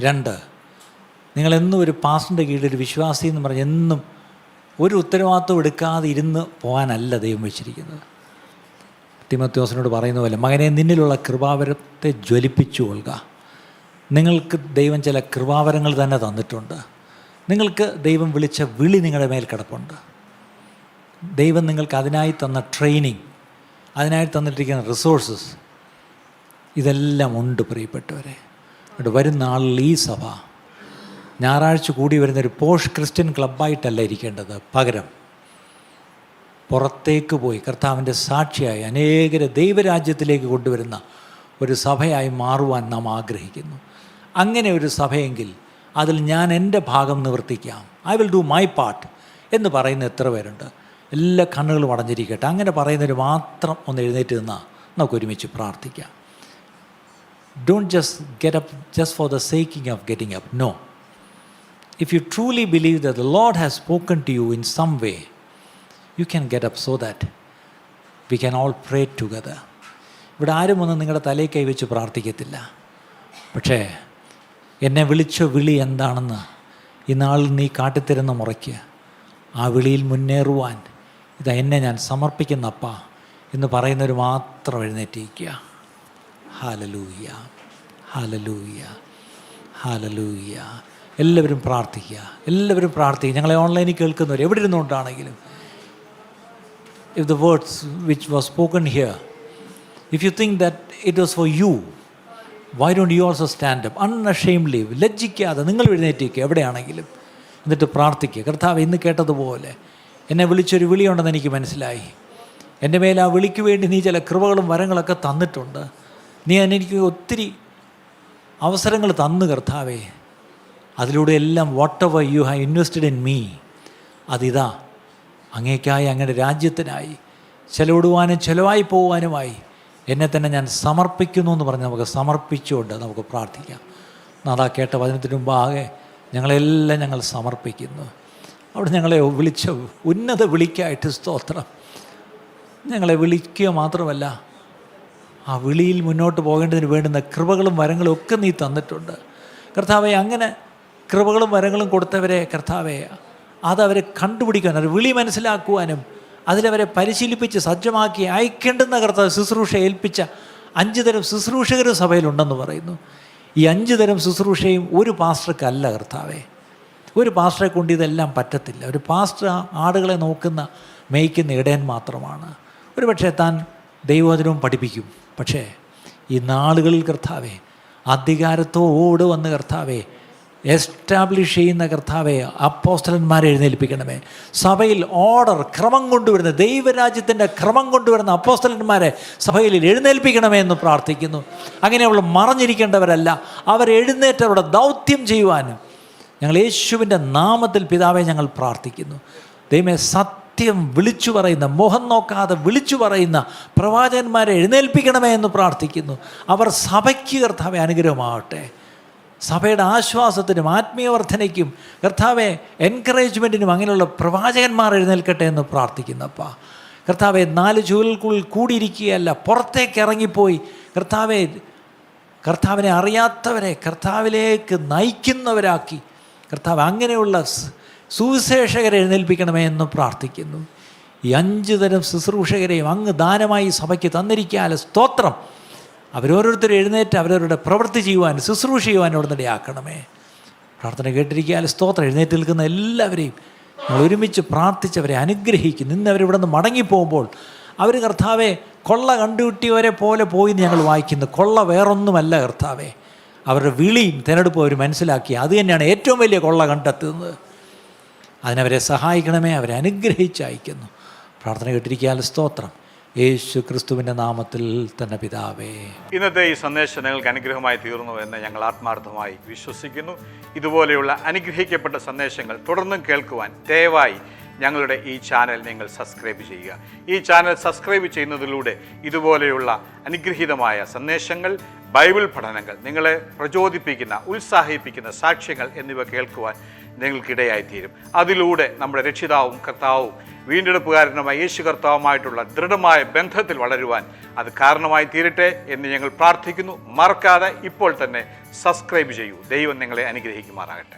2, നിങ്ങളെന്നും ഒരു പാസ്റ്ററിൻ്റെ കീഴിൽ ഒരു വിശ്വാസി എന്ന് പറഞ്ഞ് എന്നും ഒരു ഉത്തരവാദിത്വം എടുക്കാതെ ഇരുന്ന് പോകാനല്ല ദൈവം വെച്ചിരിക്കുന്നത്. തിമോത്തിയോസിനോട് പറയുന്ന പോലെ, മകനെ നിന്നിലുള്ള കൃപാവരത്തെ ജ്വലിപ്പിച്ചു കൊള്ളുക. നിങ്ങൾക്ക് ദൈവം ചില കൃപാവരങ്ങൾ തന്നെ തന്നിട്ടുണ്ട്. നിങ്ങൾക്ക് ദൈവം വിളിച്ച വിളി നിങ്ങളുടെ മേൽ കിടപ്പുണ്ട്. ദൈവം നിങ്ങൾക്ക് അതിനായി തന്ന ട്രെയിനിങ്, അതിനായി തന്നിട്ടിരിക്കുന്ന റിസോഴ്സസ്, ഇതെല്ലാം ഉണ്ട് പ്രിയപ്പെട്ടവരെ. ഇവിടെ വരുന്ന ആളിൽ ഈ സഭ ഞായറാഴ്ച കൂടി വരുന്നൊരു പോഷ് ക്രിസ്ത്യൻ ക്ലബ്ബായിട്ടല്ല ഇരിക്കേണ്ടത്. പകരം പുറത്തേക്ക് പോയി കർത്താവിൻ്റെ സാക്ഷിയായി അനേകരെ ദൈവരാജ്യത്തിലേക്ക് കൊണ്ടുവരുന്ന ഒരു സഭയായി മാറുവാൻ നാം ആഗ്രഹിക്കുന്നു. അങ്ങനെ ഒരു സഭയെങ്കിൽ അതിൽ ഞാൻ എൻ്റെ ഭാഗം നിവർത്തിക്കാം. I will do my part എന്ന് പറയുന്ന എത്ര പേരുണ്ട്? എല്ലാ കണ്ണുകളും അടഞ്ഞിരിക്കട്ടെ. അങ്ങനെ പറയുന്നവർ മാത്രം ഒന്ന് എഴുന്നേറ്റ് നിന്നാൽ നമുക്ക് ഒരുമിച്ച് പ്രാർത്ഥിക്കാം. Don't just get up just for the sake of getting up. No. If you truly believe that the Lord has spoken to you in some way, you can get up so that we can all pray together. ഇവിടെ ആരും ഒന്നും നിങ്ങളുടെ തലയിൽ കൈവച്ച് പ്രാർത്ഥിക്കത്തില്ല. പക്ഷേ എന്നെ വിളിച്ച വിളി എന്താണെന്ന് ഈ നാളിൽ നീ കാട്ടിത്തരുന്ന മുറയ്ക്ക് ആ വിളിയിൽ മുന്നേറുവാൻ ഇതാ എന്നെ ഞാൻ സമർപ്പിക്കുന്നപ്പ എന്ന് പറയുന്നവർ മാത്രം എഴുന്നേറ്റിരിക്കുക. Hallelujah, hallelujah, hallelujah. എല്ലാവരും പ്രാർത്ഥിക്കുക, എല്ലാവരും പ്രാർത്ഥിക്കുക. ഞങ്ങളെ ഓൺലൈനിൽ കേൾക്കുന്നവർ എവിടെ ഇരുന്നുകൊണ്ടാണെങ്കിലും, if the words which was spoken here, if you think that it was for you, why don't you also stand up unashamedly? ലജ്ജിക്കാതെ നിങ്ങൾ എഴുന്നേറ്റിരിക്കുക എവിടെയാണെങ്കിലും, എന്നിട്ട് പ്രാർത്ഥിക്കുക. കർത്താവ് ഇന്ന് കേട്ടതുപോലെ എന്നെ വിളിച്ചൊരു വിളിയുണ്ടെന്ന് എനിക്ക് മനസ്സിലായി. എൻ്റെ മേൽ ആ വിളിക്ക് വേണ്ടി നീ ചില കൃപകളും വരങ്ങളൊക്കെ തന്നിട്ടുണ്ട്. നീ എനിക്ക് ഒത്തിരി അവസരങ്ങൾ തന്നു കർത്താവേ. അതിലൂടെ എല്ലാം whatever you have invested in me, അതിതാ അങ്ങേക്കായി, അങ്ങയുടെ രാജ്യത്തിനായി ചെലവിടുവാനും ചെലവായി പോകുവാനുമായി എന്നെ തന്നെ ഞാൻ സമർപ്പിക്കുന്നു എന്ന് പറഞ്ഞ് നമുക്ക് സമർപ്പിച്ചുകൊണ്ട് നമുക്ക് പ്രാർത്ഥിക്കാം. നാദാ കേട്ട വചനത്തിന് മുമ്പാകെ ഞങ്ങളെല്ലാം ഞങ്ങൾ സമർപ്പിക്കുന്നു. അവിടെ ഞങ്ങളെ വിളിച്ച ഉന്നത വിളിക്കായിട്ട് സ്തോത്രം. ഞങ്ങളെ വിളിക്കുക മാത്രമല്ല, ആ വിളിയിൽ മുന്നോട്ട് പോകേണ്ടതിന് വേണ്ടുന്ന കൃപകളും വരങ്ങളും ഒക്കെ നീ തന്നിട്ടുണ്ട് കർത്താവെ. അങ്ങനെ കൃപകളും വരങ്ങളും കൊടുത്തവരെ കർത്താവെ, അതവരെ കണ്ടുപിടിക്കാനും അവർ വിളി മനസ്സിലാക്കുവാനും അതിലവരെ പരിശീലിപ്പിച്ച് സജ്ജമാക്കി അയക്കേണ്ടുന്ന കർത്താവ് ശുശ്രൂഷ ഏൽപ്പിച്ച 5 തരം ശുശ്രൂഷകർ സഭയിലുണ്ടെന്ന് പറയുന്നു. ഈ 5 തരം ശുശ്രൂഷയും ഒരു പാസ്റ്റർക്കല്ല കർത്താവെ. ഒരു പാസ്റ്ററെ കൊണ്ട് ഇതെല്ലാം പറ്റത്തില്ല. ഒരു പാസ്റ്റർ ആടുകളെ നോക്കുന്ന മേയ്ക്കുന്ന ഇടയൻ മാത്രമാണ്. ഒരു പക്ഷേ താൻ ദൈവവചനവും പഠിപ്പിക്കും. പക്ഷേ ഈ നാളുകളിൽ കർത്താവെ അധികാരത്തോട് വന്ന് കർത്താവെ എസ്റ്റാബ്ലിഷ് ചെയ്യുന്ന കർത്താവെ അപ്പോസ്തലന്മാരെ എഴുന്നേൽപ്പിക്കണമേ. സഭയിൽ ഓർഡർ, ക്രമം കൊണ്ടുവരുന്ന ദൈവരാജ്യത്തിൻ്റെ ക്രമം കൊണ്ടുവരുന്ന അപ്പോസ്തലന്മാരെ സഭയിൽ എഴുന്നേൽപ്പിക്കണമേ എന്ന് പ്രാർത്ഥിക്കുന്നു. അങ്ങനെയുള്ള മറഞ്ഞിരിക്കേണ്ടവരല്ല, അവരെഴുന്നേറ്റവരുടെ ദൗത്യം ചെയ്യുവാനും ഞങ്ങൾ യേശുവിൻ്റെ നാമത്തിൽ പിതാവെ ഞങ്ങൾ പ്രാർത്ഥിക്കുന്നു. ദൈവമേ, സത്യം വിളിച്ചു പറയുന്ന, മുഖം നോക്കാതെ വിളിച്ചു പറയുന്ന പ്രവാചകന്മാരെ എഴുന്നേൽപ്പിക്കണമേ എന്ന് പ്രാർത്ഥിക്കുന്നു. അവർ സഭയ്ക്ക് കർത്താവെ അനുഗ്രഹമാവട്ടെ. സഭയുടെ ആശ്വാസത്തിനും ആത്മീയവർദ്ധനയ്ക്കും കർത്താവെ എൻകറേജ്മെൻറ്റിനും അങ്ങനെയുള്ള പ്രവാചകന്മാർ എഴുന്നേൽക്കട്ടെ എന്ന് പ്രാർത്ഥിക്കുന്നപ്പാ. കർത്താവെ, 4 ചുവരുകൾക്കുള്ളിൽ കൂടിയിരിക്കുകയല്ല, പുറത്തേക്ക് ഇറങ്ങിപ്പോയി കർത്താവെ കർത്താവിനെ അറിയാത്തവരെ കർത്താവിലേക്ക് നയിക്കുന്നവരാക്കി കർത്താവ് അങ്ങനെയുള്ള സുവിശേഷകരെ എഴുന്നേൽപ്പിക്കണമേ എന്ന് പ്രാർത്ഥിക്കുന്നു. ഈ 5 തരം ശുശ്രൂഷകരെയും അങ്ങ് ദാനമായി സഭയ്ക്ക് തന്നിരിക്കാൽ സ്തോത്രം. അവരോരോരുത്തരും എഴുന്നേറ്റ് അവരവരുടെ പ്രവൃത്തി ചെയ്യുവാൻ, ശുശ്രൂഷ ചെയ്യുവാൻ അവിടെ നിടയാക്കണമേ. പ്രാർത്ഥന കേട്ടിരിക്കാൽ സ്തോത്രം. എഴുന്നേറ്റ് നിൽക്കുന്ന എല്ലാവരെയും നമ്മൾ ഒരുമിച്ച് പ്രാർത്ഥിച്ചവരെ അനുഗ്രഹിക്കുന്നു. ഇന്ന് അവരിവിടെ നിന്ന് മടങ്ങിപ്പോകുമ്പോൾ അവർ കർത്താവെ കൊള്ള കണ്ടുകിട്ടിയവരെ പോലെ പോയി ഞങ്ങൾ വായിക്കുന്നു. കൊള്ള വേറൊന്നുമല്ല കർത്താവെ, അവരുടെ വിളിയും തിരഞ്ഞെടുപ്പും അവർ മനസ്സിലാക്കി. അത് തന്നെയാണ് ഏറ്റവും വലിയ കൊള്ള കണ്ടെത്തുന്നത്. അതിനവരെ സഹായിക്കണമേ. അവരെ അനുഗ്രഹിച്ചയക്കുന്നു. പ്രാർത്ഥന കേട്ടിരിക്കാൻ സ്തോത്രം. യേശു ക്രിസ്തുവിൻ്റെ നാമത്തിൽ തന്നെ പിതാവേ. ഇന്നത്തെ ഈ സന്ദേശം നിങ്ങൾക്ക് അനുഗ്രഹമായി തീർന്നു എന്ന് ഞങ്ങൾ ആത്മാർത്ഥമായി വിശ്വസിക്കുന്നു. ഇതുപോലെയുള്ള അനുഗ്രഹിക്കപ്പെട്ട സന്ദേശങ്ങൾ തുടർന്നും കേൾക്കുവാൻ ദയവായി ഞങ്ങളുടെ ഈ ചാനൽ നിങ്ങൾ സബ്സ്ക്രൈബ് ചെയ്യുക. ഈ ചാനൽ സബ്സ്ക്രൈബ് ചെയ്യുന്നതിലൂടെ ഇതുപോലെയുള്ള അനുഗ്രഹീതമായ സന്ദേശങ്ങൾ, ബൈബിൾ പഠനങ്ങൾ, നിങ്ങളെ പ്രചോദിപ്പിക്കുന്ന, ഉത്സാഹിപ്പിക്കുന്ന സാക്ഷ്യങ്ങൾ എന്നിവ കേൾക്കുവാൻ നിങ്ങൾക്കിടയായിത്തീരും. അതിലൂടെ നമ്മുടെ രക്ഷിതാവും കർത്താവും വീണ്ടെടുപ്പുകാരനുമായ യേശു കർത്താവുമായിട്ടുള്ള ദൃഢമായ ബന്ധത്തിൽ വളരുവാൻ അത് കാരണമായി തീരട്ടെ എന്ന് ഞങ്ങൾ പ്രാർത്ഥിക്കുന്നു. മറക്കാതെ ഇപ്പോൾ തന്നെ സബ്സ്ക്രൈബ് ചെയ്യൂ. ദൈവം നിങ്ങളെ അനുഗ്രഹിക്കുമാറാകട്ടെ.